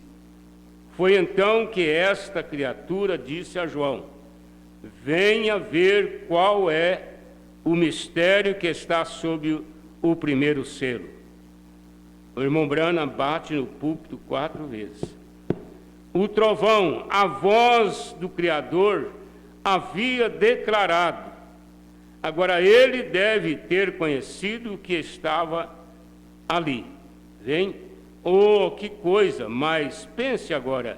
Foi então que esta criatura disse a João: venha ver qual é o mistério que está sob o primeiro selo. O irmão Branham bate no púlpito 4 vezes. O trovão, a voz do Criador, havia declarado. Agora ele deve ter conhecido o que estava ali. Vem? Oh, que coisa! Mas pense agora,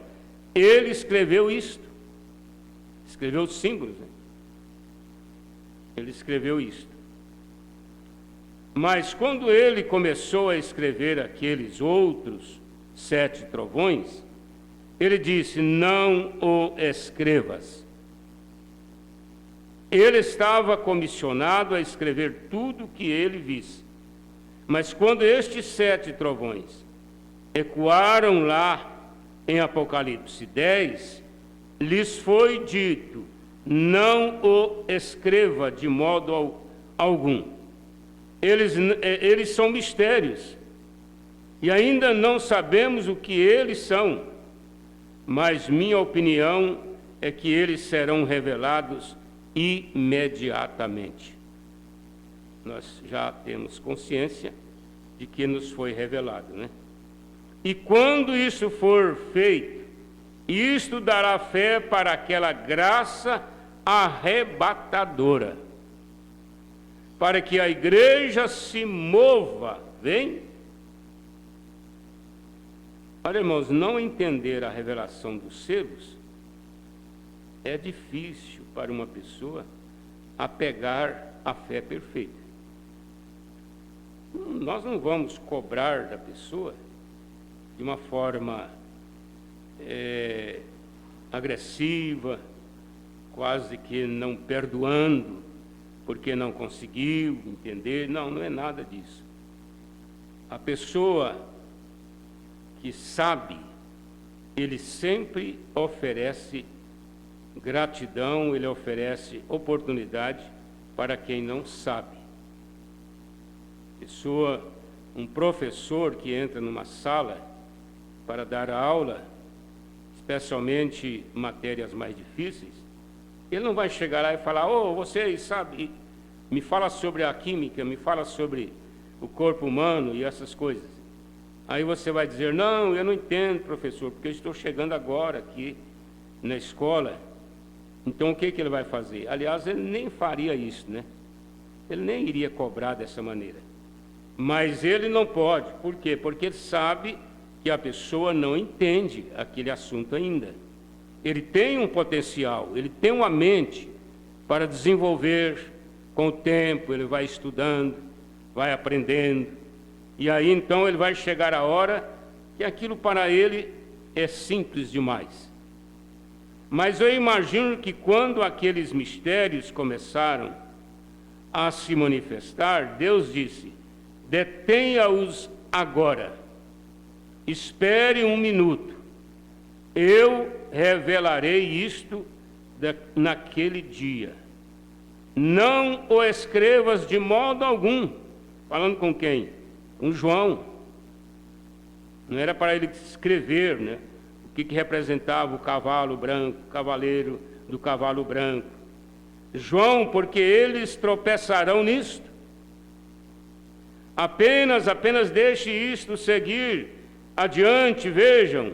ele escreveu isto. Escreveu os símbolos, né? Ele escreveu isto. Mas quando ele começou a escrever aqueles outros 7 trovões, ele disse: não o escrevas. Ele estava comissionado a escrever tudo o que ele visse. Mas quando estes 7 trovões ecoaram lá em Apocalipse 10, lhes foi dito: não o escreva de modo algum. Eles são mistérios, e ainda não sabemos o que eles são, mas minha opinião é que eles serão revelados imediatamente. Nós já temos consciência de que nos foi revelado, né? E quando isso for feito, isto dará fé para aquela graça arrebatadora, para que a igreja se mova, vem? Olha, irmãos, não entender a revelação dos selos é difícil para uma pessoa apegar a fé perfeita. Nós não vamos cobrar da pessoa de uma forma agressiva, quase que não perdoando, porque não conseguiu entender. Não, não é nada disso. A pessoa que sabe, ele sempre oferece gratidão, ele oferece oportunidade para quem não sabe. Um professor que entra numa sala para dar aula, especialmente matérias mais difíceis, ele não vai chegar lá e falar: oh, vocês sabem, me fala sobre a química, me fala sobre o corpo humano e essas coisas. Aí você vai dizer: não, eu não entendo, professor, porque eu estou chegando agora aqui na escola. Então o que ele vai fazer? Aliás, ele nem faria isso, né? ele nem iria cobrar dessa maneira. Mas ele não pode. Por quê? Porque ele sabe que a pessoa não entende aquele assunto ainda. Ele tem um potencial, ele tem uma mente para desenvolver. Com o tempo ele vai estudando, vai aprendendo, e aí então ele vai chegar a hora que aquilo para ele é simples demais. Mas eu imagino que quando aqueles mistérios começaram a se manifestar, Deus disse: detenha-os agora, espere um minuto, eu revelarei isto naquele dia. Não o escrevas de modo algum. Falando com quem? Com João. Não era para ele escrever, né, o que representava o cavalo branco, o cavaleiro do cavalo branco. João, porque eles tropeçarão nisto. Apenas deixe isto seguir adiante, vejam.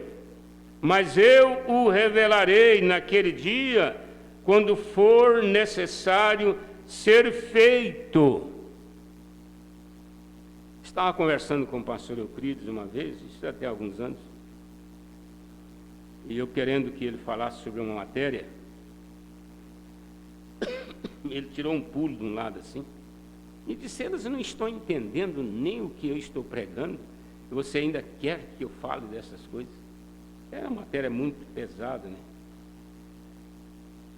Mas eu o revelarei naquele dia, quando for necessário ser feito. Estava conversando com o pastor Euclides uma vez, isso até há alguns anos, e eu querendo que ele falasse sobre uma matéria, ele tirou um pulo de um lado assim, e disse: eles não estão entendendo nem o que eu estou pregando, e você ainda quer que eu fale dessas coisas? É uma matéria muito pesada, né?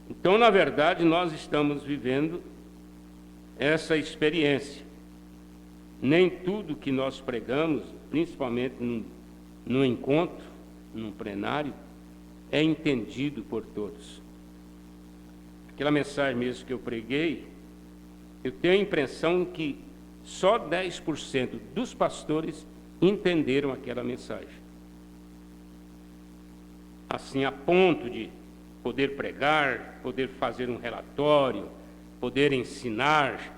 Então, na verdade, nós estamos vivendo essa experiência. Nem tudo que nós pregamos, principalmente num encontro, num plenário, é entendido por todos. Aquela mensagem mesmo que eu preguei, eu tenho a impressão que só 10% dos pastores entenderam aquela mensagem. Assim, a ponto de poder pregar, poder fazer um relatório, poder ensinar.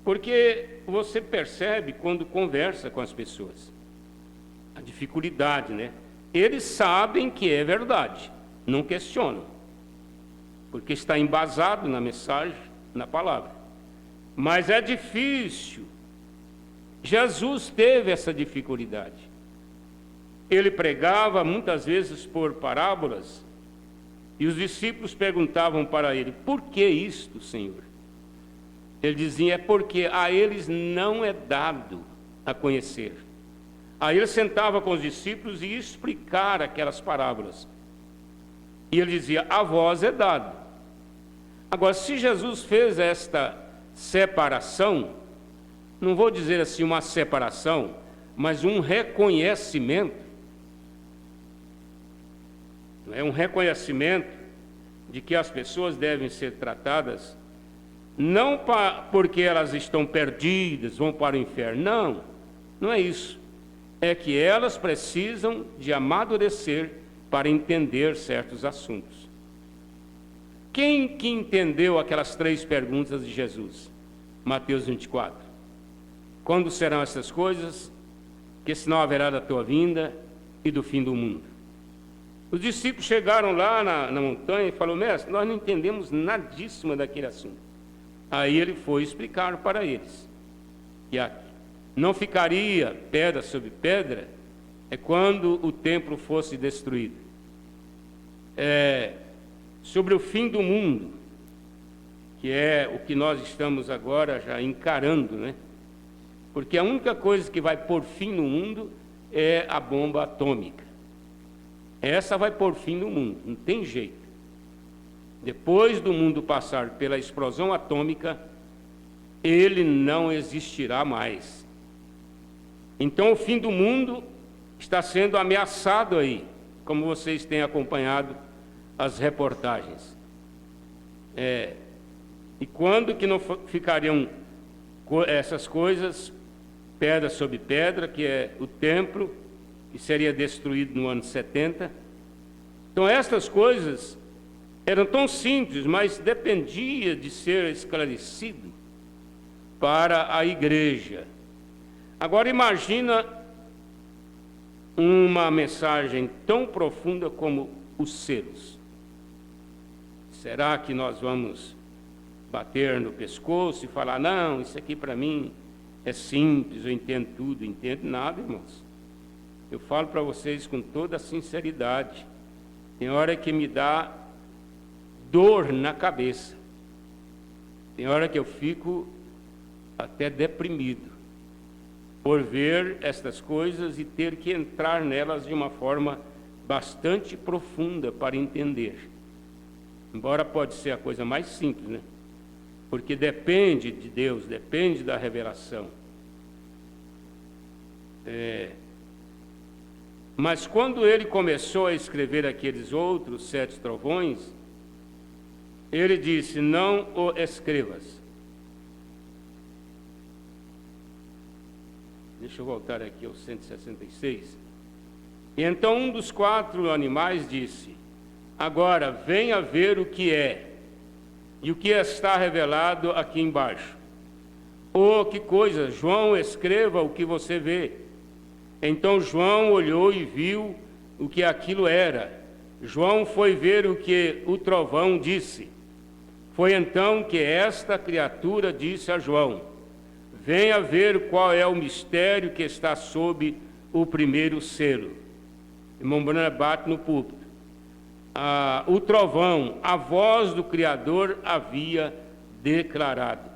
Porque você percebe quando conversa com as pessoas a dificuldade, né? Eles sabem que é verdade, não questionam, porque está embasado na mensagem, na palavra. Mas é difícil. Jesus teve essa dificuldade. Ele pregava muitas vezes por parábolas, e os discípulos perguntavam para ele: por que isto, Senhor? Ele dizia: é porque a eles não é dado a conhecer. Aí ele sentava com os discípulos e ia explicar aquelas parábolas. E ele dizia: a vós é dado. Agora, se Jesus fez esta separação, não vou dizer assim uma separação, mas um reconhecimento, é um reconhecimento de que as pessoas devem ser tratadas não porque elas estão perdidas, vão para o inferno. Não, não é isso. É que elas precisam de amadurecer para entender certos assuntos. Quem que entendeu aquelas 3 perguntas de Jesus? Mateus 24. Quando serão essas coisas? Que sinal haverá da tua vinda e do fim do mundo? Os discípulos chegaram lá na montanha e falaram: mestre, nós não entendemos nadíssima daquele assunto. Aí ele foi explicar para eles que não ficaria pedra sobre pedra quando o templo fosse destruído. Sobre o fim do mundo, que é o que nós estamos agora já encarando, né? Porque a única coisa que vai pôr fim no mundo é a bomba atômica. Essa vai pôr fim no mundo, não tem jeito. Depois do mundo passar pela explosão atômica, ele não existirá mais. Então o fim do mundo está sendo ameaçado aí, como vocês têm acompanhado as reportagens. E quando que não ficariam essas coisas, pedra sobre pedra, que é o templo, que seria destruído no ano 70. Então essas coisas eram tão simples, mas dependia de ser esclarecido para a igreja. Agora imagina uma mensagem tão profunda como os selos. Será que nós vamos bater no pescoço e falar, não, isso aqui para mim é simples, eu entendo tudo. Entendo nada, irmãos. Eu falo para vocês com toda a sinceridade. Tem hora que me dá dor na cabeça. Tem hora que eu fico até deprimido por ver estas coisas e ter que entrar nelas de uma forma bastante profunda para entender. Embora pode ser a coisa mais simples, né? Porque depende de Deus, depende da revelação. Mas quando ele começou a escrever aqueles outros 7 trovões, ele disse, não o escrevas. Deixa eu voltar aqui ao 166. E então um dos 4 animais disse, agora venha ver o que é, e o que está revelado aqui embaixo. Oh, que coisa! João, escreva o que você vê. Então João olhou e viu o que aquilo era. João foi ver o que o trovão disse. Foi então que esta criatura disse a João, venha ver qual é o mistério que está sob o primeiro selo. Irmão Branham bate no púlpito. O trovão, a voz do Criador havia declarado.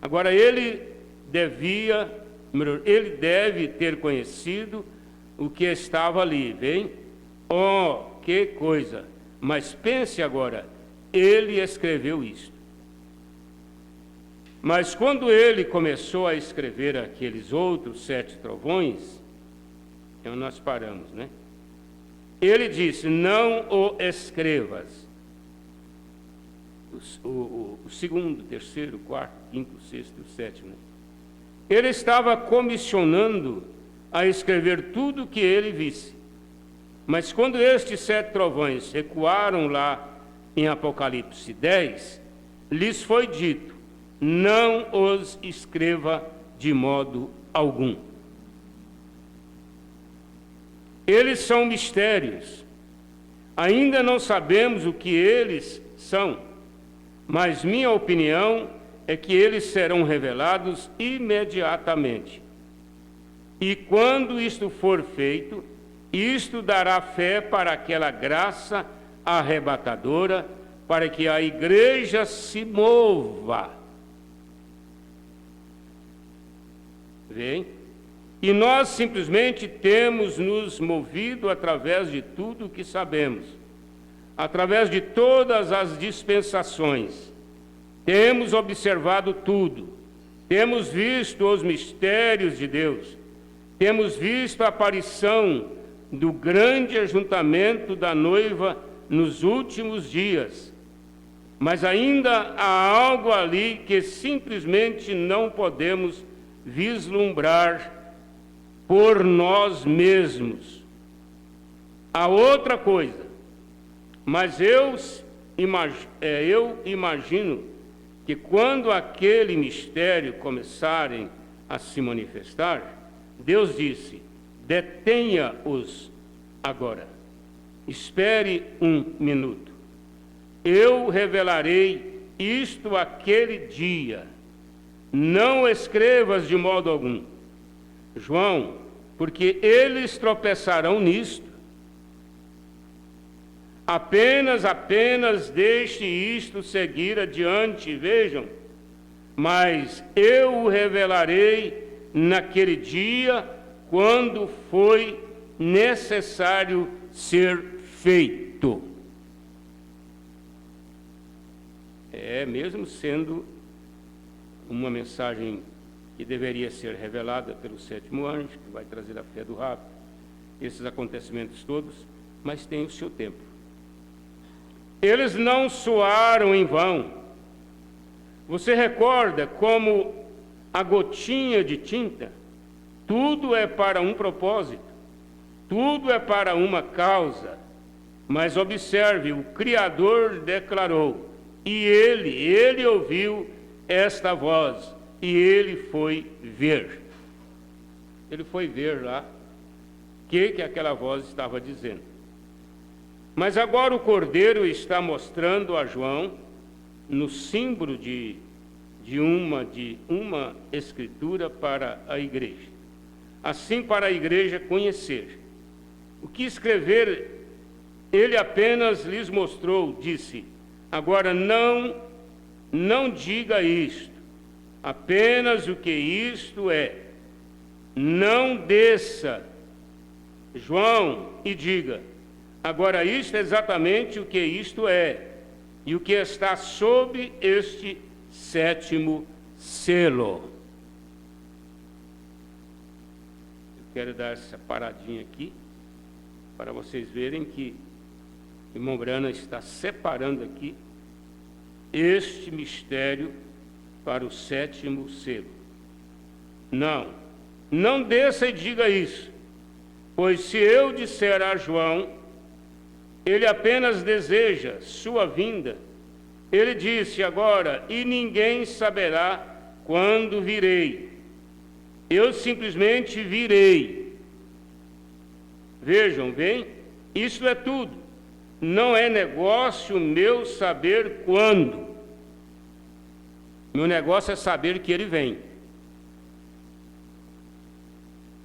Agora ele deve ter conhecido o que estava ali, vem? Oh, que coisa! Mas pense agora, ele escreveu isto. Mas quando ele começou a escrever aqueles outros 7 trovões, então nós paramos, né? Ele disse, não o escrevas. O segundo, terceiro, quarto, quinto, sexto e o sétimo. Né? Ele estava comissionando a escrever tudo o que ele visse. Mas quando estes 7 trovões recuaram lá em Apocalipse 10, lhes foi dito, não os escreva de modo algum. Eles são mistérios. Ainda não sabemos o que eles são, mas minha opinião é que eles serão revelados imediatamente. E quando isto for feito, isto dará fé para aquela graça arrebatadora, para que a igreja se mova. Vem? E nós simplesmente temos nos movido através de tudo o que sabemos, através de todas as dispensações. Temos observado tudo, temos visto os mistérios de Deus, temos visto a aparição do grande ajuntamento da noiva nos últimos dias. Mas ainda há algo ali que simplesmente não podemos vislumbrar por nós mesmos. Há outra coisa, mas eu imagino que quando aquele mistério começarem a se manifestar, Deus disse, detenha-os agora, espere um minuto, eu revelarei isto aquele dia, não escrevas de modo algum. João, porque eles tropeçarão nisto. Apenas deixe isto seguir adiante, vejam. Mas eu o revelarei naquele dia, quando foi necessário ser feito. Mesmo sendo uma mensagem que deveria ser revelada pelo 7º anjo, que vai trazer a fé do rapto, esses acontecimentos todos, mas tem o seu tempo. Eles não soaram em vão. Você recorda como a gotinha de tinta, tudo é para um propósito, tudo é para uma causa. Mas observe, o Criador declarou, e ele ouviu esta voz, e ele foi ver. Ele foi ver lá o que aquela voz estava dizendo. Mas agora o Cordeiro está mostrando a João no símbolo de uma escritura para a igreja. Assim, para a igreja conhecer. O que escrever, ele apenas lhes mostrou, disse: agora não diga isto, apenas o que isto é. Não desça, João, e diga: agora isto é exatamente o que isto é, e o que está sob este 7º selo. Eu quero dar essa paradinha aqui, para vocês verem que o irmão Branham está separando aqui este mistério para o 7º selo. Não desça e diga isso, pois se eu disser a João, ele apenas deseja sua vinda. Ele disse agora: e ninguém saberá quando virei. Eu simplesmente virei. Vejam bem, isso é tudo. Não é negócio meu saber quando. Meu negócio é saber que ele vem,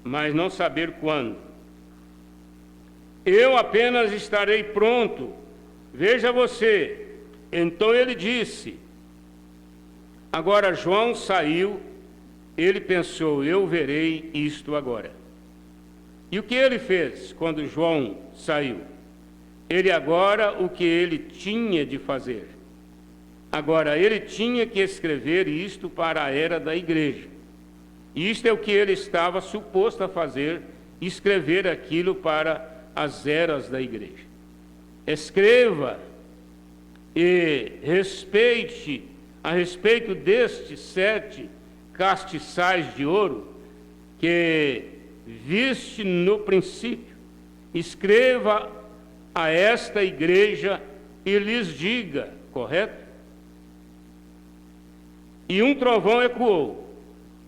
mas não saber quando. Eu apenas estarei pronto. Veja você. Então ele disse. Agora João saiu, ele pensou: eu verei isto agora. E o que ele fez quando João saiu? Ele agora, o que ele tinha de fazer? Agora, ele tinha que escrever isto para a era da igreja. Isto é o que ele estava suposto a fazer, escrever aquilo para as eras da igreja. Escreva e respeite, a respeito destes 7 castiçais de ouro que viste no princípio, escreva a esta igreja e lhes diga, correto? E um trovão ecoou.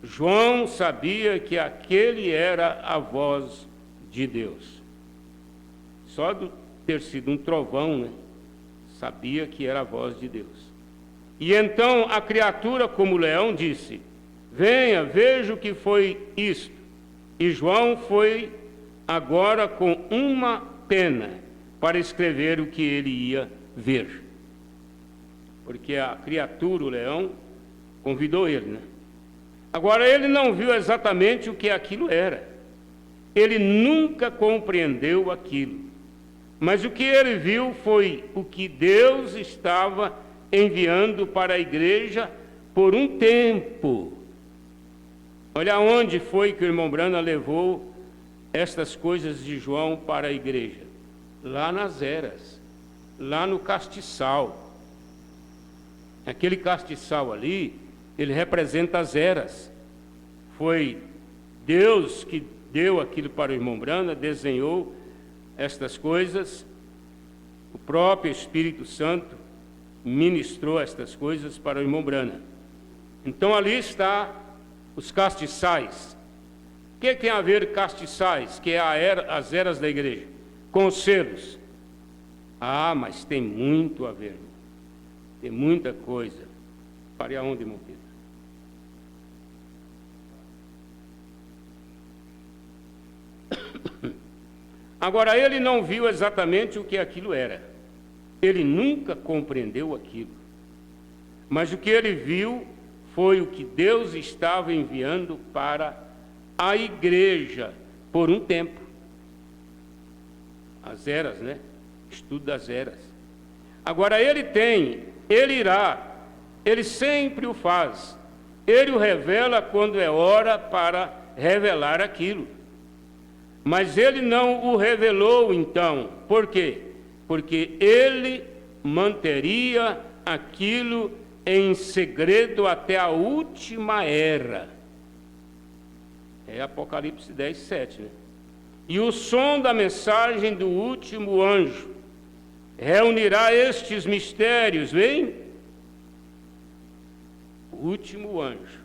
João sabia que aquele era a voz de Deus. Só de ter sido um trovão, né? Sabia que era a voz de Deus. E então a criatura, como leão, disse: venha, veja o que foi isto. E João foi agora com uma pena para escrever o que ele ia ver. Porque a criatura, o leão, convidou ele, né? Agora, ele não viu exatamente o que aquilo era. Ele nunca compreendeu aquilo. Mas o que ele viu foi o que Deus estava enviando para a igreja por um tempo. Olha onde foi que o irmão Branham levou estas coisas de João para a igreja. Lá nas eras, lá no castiçal. Aquele castiçal ali, ele representa as eras. Foi Deus que deu aquilo para o irmão Branham, desenhou estas coisas. O próprio Espírito Santo ministrou estas coisas para o irmão Branham. Então ali está os castiçais. O que tem a ver castiçais, que é as eras da igreja? Com os selos. Ah, mas tem muito a ver. Tem muita coisa. Pare aonde, irmão Pedro? Agora, ele não viu exatamente o que aquilo era. Ele nunca compreendeu aquilo. Mas o que ele viu foi o que Deus estava enviando para a igreja por um tempo. As eras, né? Estudo das eras. Agora, ele irá, ele sempre o faz. Ele o revela quando é hora para revelar aquilo. Mas ele não o revelou então. Por quê? Porque ele manteria aquilo em segredo até a última era. É Apocalipse 10, 7, né? E o som da mensagem do último anjo reunirá estes mistérios, vem? O último anjo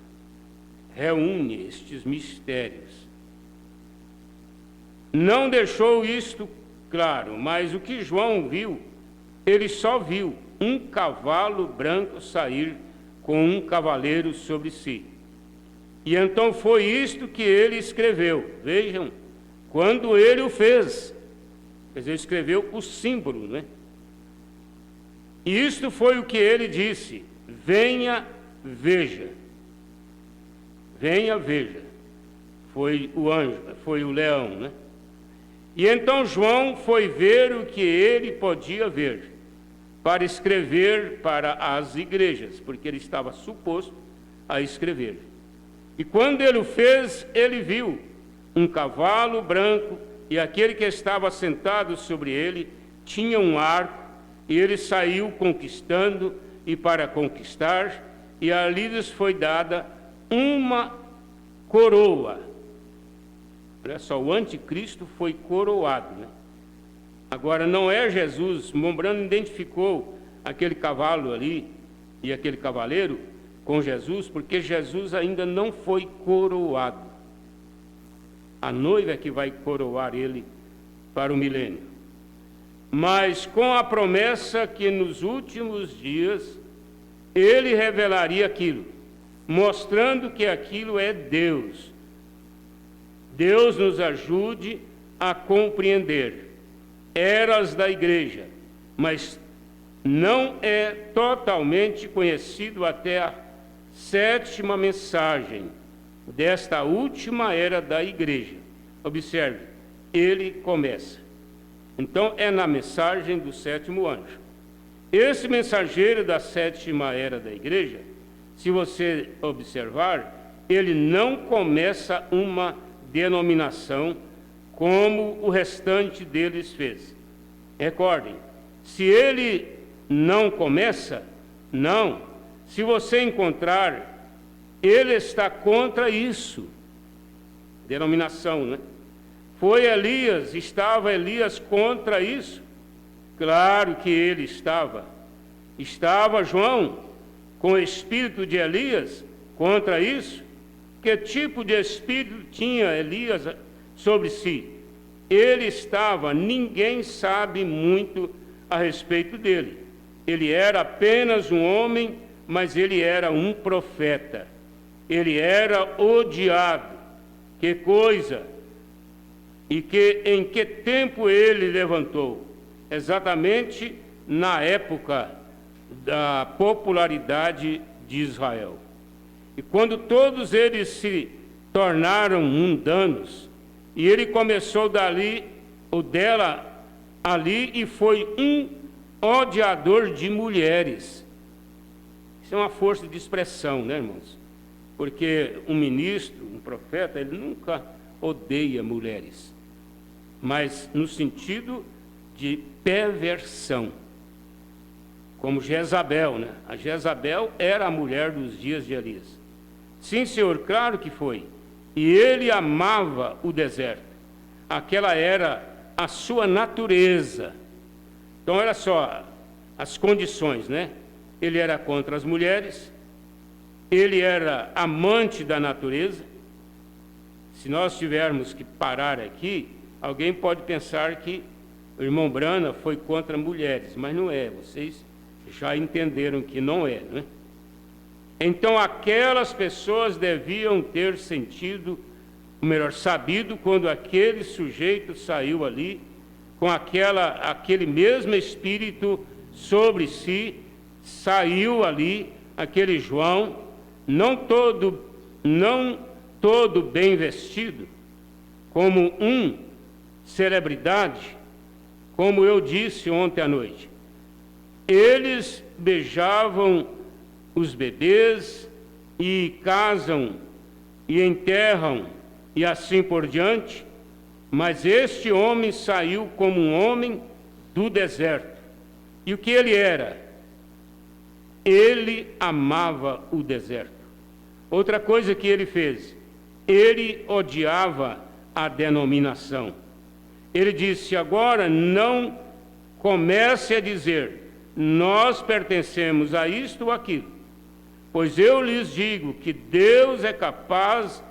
reúne estes mistérios. Não deixou isto claro, mas o que João viu, ele só viu. um cavalo branco sair com um cavaleiro sobre si. E então foi isto que ele escreveu. Vejam, quando ele o fez, quer dizer, escreveu o símbolo, né? E isto foi o que ele disse: venha, veja. Venha, veja. Foi o anjo, foi o leão, né? E então João foi ver o que ele podia ver, para escrever para as igrejas, porque ele estava suposto a escrever. E quando ele o fez, ele viu um cavalo branco, e aquele que estava sentado sobre ele tinha um arco, e ele saiu conquistando e para conquistar, e ali lhes foi dada uma coroa. Olha só, o anticristo foi coroado, né? Agora, não é Jesus. Mombrano identificou aquele cavalo ali e aquele cavaleiro com Jesus, porque Jesus ainda não foi coroado. A noiva é que vai coroar ele para o milênio. Mas com a promessa que nos últimos dias ele revelaria aquilo, mostrando que aquilo é Deus. Deus nos ajude a compreender. Eras da igreja, mas não é totalmente conhecido até a 7ª mensagem desta última era da igreja. Observe, ele começa. Então, é na mensagem do 7º anjo. Esse mensageiro da 7ª era da igreja, se você observar, ele não começa uma denominação como o restante deles fez. Recordem, se ele não começa, não. Se você encontrar, ele está contra isso. Denominação, né? Foi Elias, estava Elias contra isso? Claro que ele estava. Estava João com o espírito de Elias contra isso? Que tipo de espírito tinha Elias sobre si? Ele estava, ninguém sabe muito a respeito dele. Ele era apenas um homem, mas ele era um profeta. Ele era odiado. Que coisa! E em que tempo ele levantou? Exatamente na época da popularidade de Israel. E quando todos eles se tornaram mundanos, e ele começou dali, ou dela, ali, e foi um odiador de mulheres. Isso é uma força de expressão, né, irmãos? Porque um ministro, um profeta, ele nunca odeia mulheres, mas no sentido de perversão, como Jezabel, né? A Jezabel era a mulher dos dias de Elias. Sim, senhor, claro que foi. E ele amava o deserto. Aquela era a sua natureza. Então, olha só as condições, né? Ele era contra as mulheres, ele era amante da natureza. Se nós tivermos que parar aqui, alguém pode pensar que o irmão Brana foi contra mulheres, mas não é. Vocês já entenderam que não é, né? Então, aquelas pessoas deviam ter sentido, ou melhor, sabido, quando aquele sujeito saiu ali, com aquele mesmo espírito sobre si, saiu ali, aquele João, não todo bem vestido, como celebridade, como eu disse ontem à noite. Eles beijavam os bebês e casam e enterram e assim por diante, mas este homem saiu como um homem do deserto. E o que ele era? Ele amava o deserto. Outra coisa que ele fez, ele odiava a denominação. Ele disse: agora não comece a dizer, nós pertencemos a isto ou aquilo, pois eu lhes digo que Deus é capaz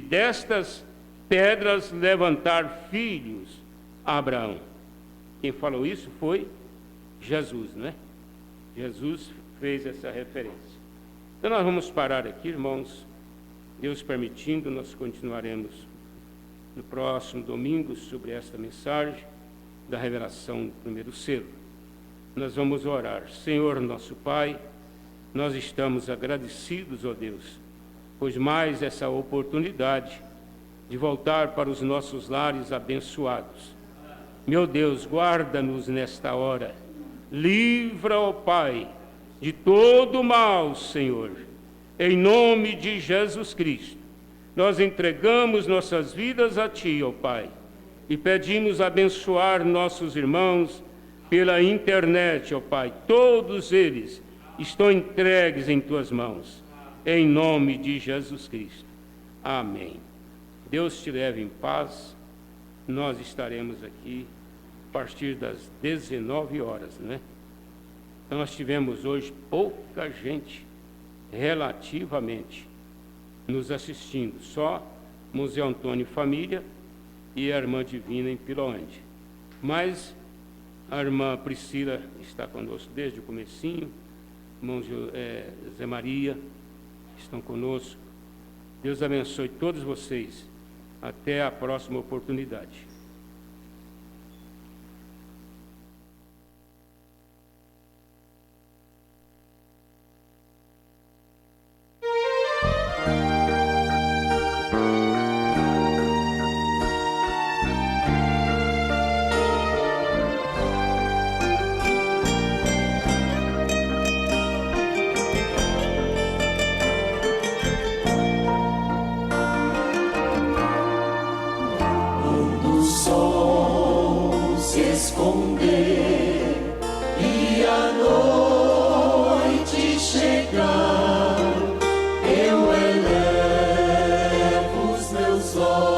destas pedras levantar filhos a Abraão. quem falou isso foi Jesus, não é? Jesus fez essa referência. Então nós vamos parar aqui, irmãos. Deus permitindo, nós continuaremos no próximo domingo sobre esta mensagem da revelação do primeiro selo. Nós vamos orar. Senhor nosso Pai, nós estamos agradecidos, ó Deus, pois mais essa oportunidade de voltar para os nossos lares abençoados. Meu Deus, guarda-nos nesta hora. Livra, ó Pai, de todo mal, Senhor. Em nome de Jesus Cristo, nós entregamos nossas vidas a Ti, ó Pai, e pedimos abençoar nossos irmãos pela internet, ó Pai. Todos eles estão entregues em Tuas mãos, em nome de Jesus Cristo. Amém. Deus te leve em paz. Nós estaremos aqui a partir das 19 horas, né? Então nós tivemos hoje pouca gente, relativamente, nos assistindo, só Museu Antônio Família e a Irmã Divina em Piloândia. Mas a Irmã Priscila está conosco desde o comecinho, irmão Zé Maria estão conosco. Deus abençoe todos vocês. Até a próxima oportunidade. Esconder e a noite chegar, eu elevo os meus olhos.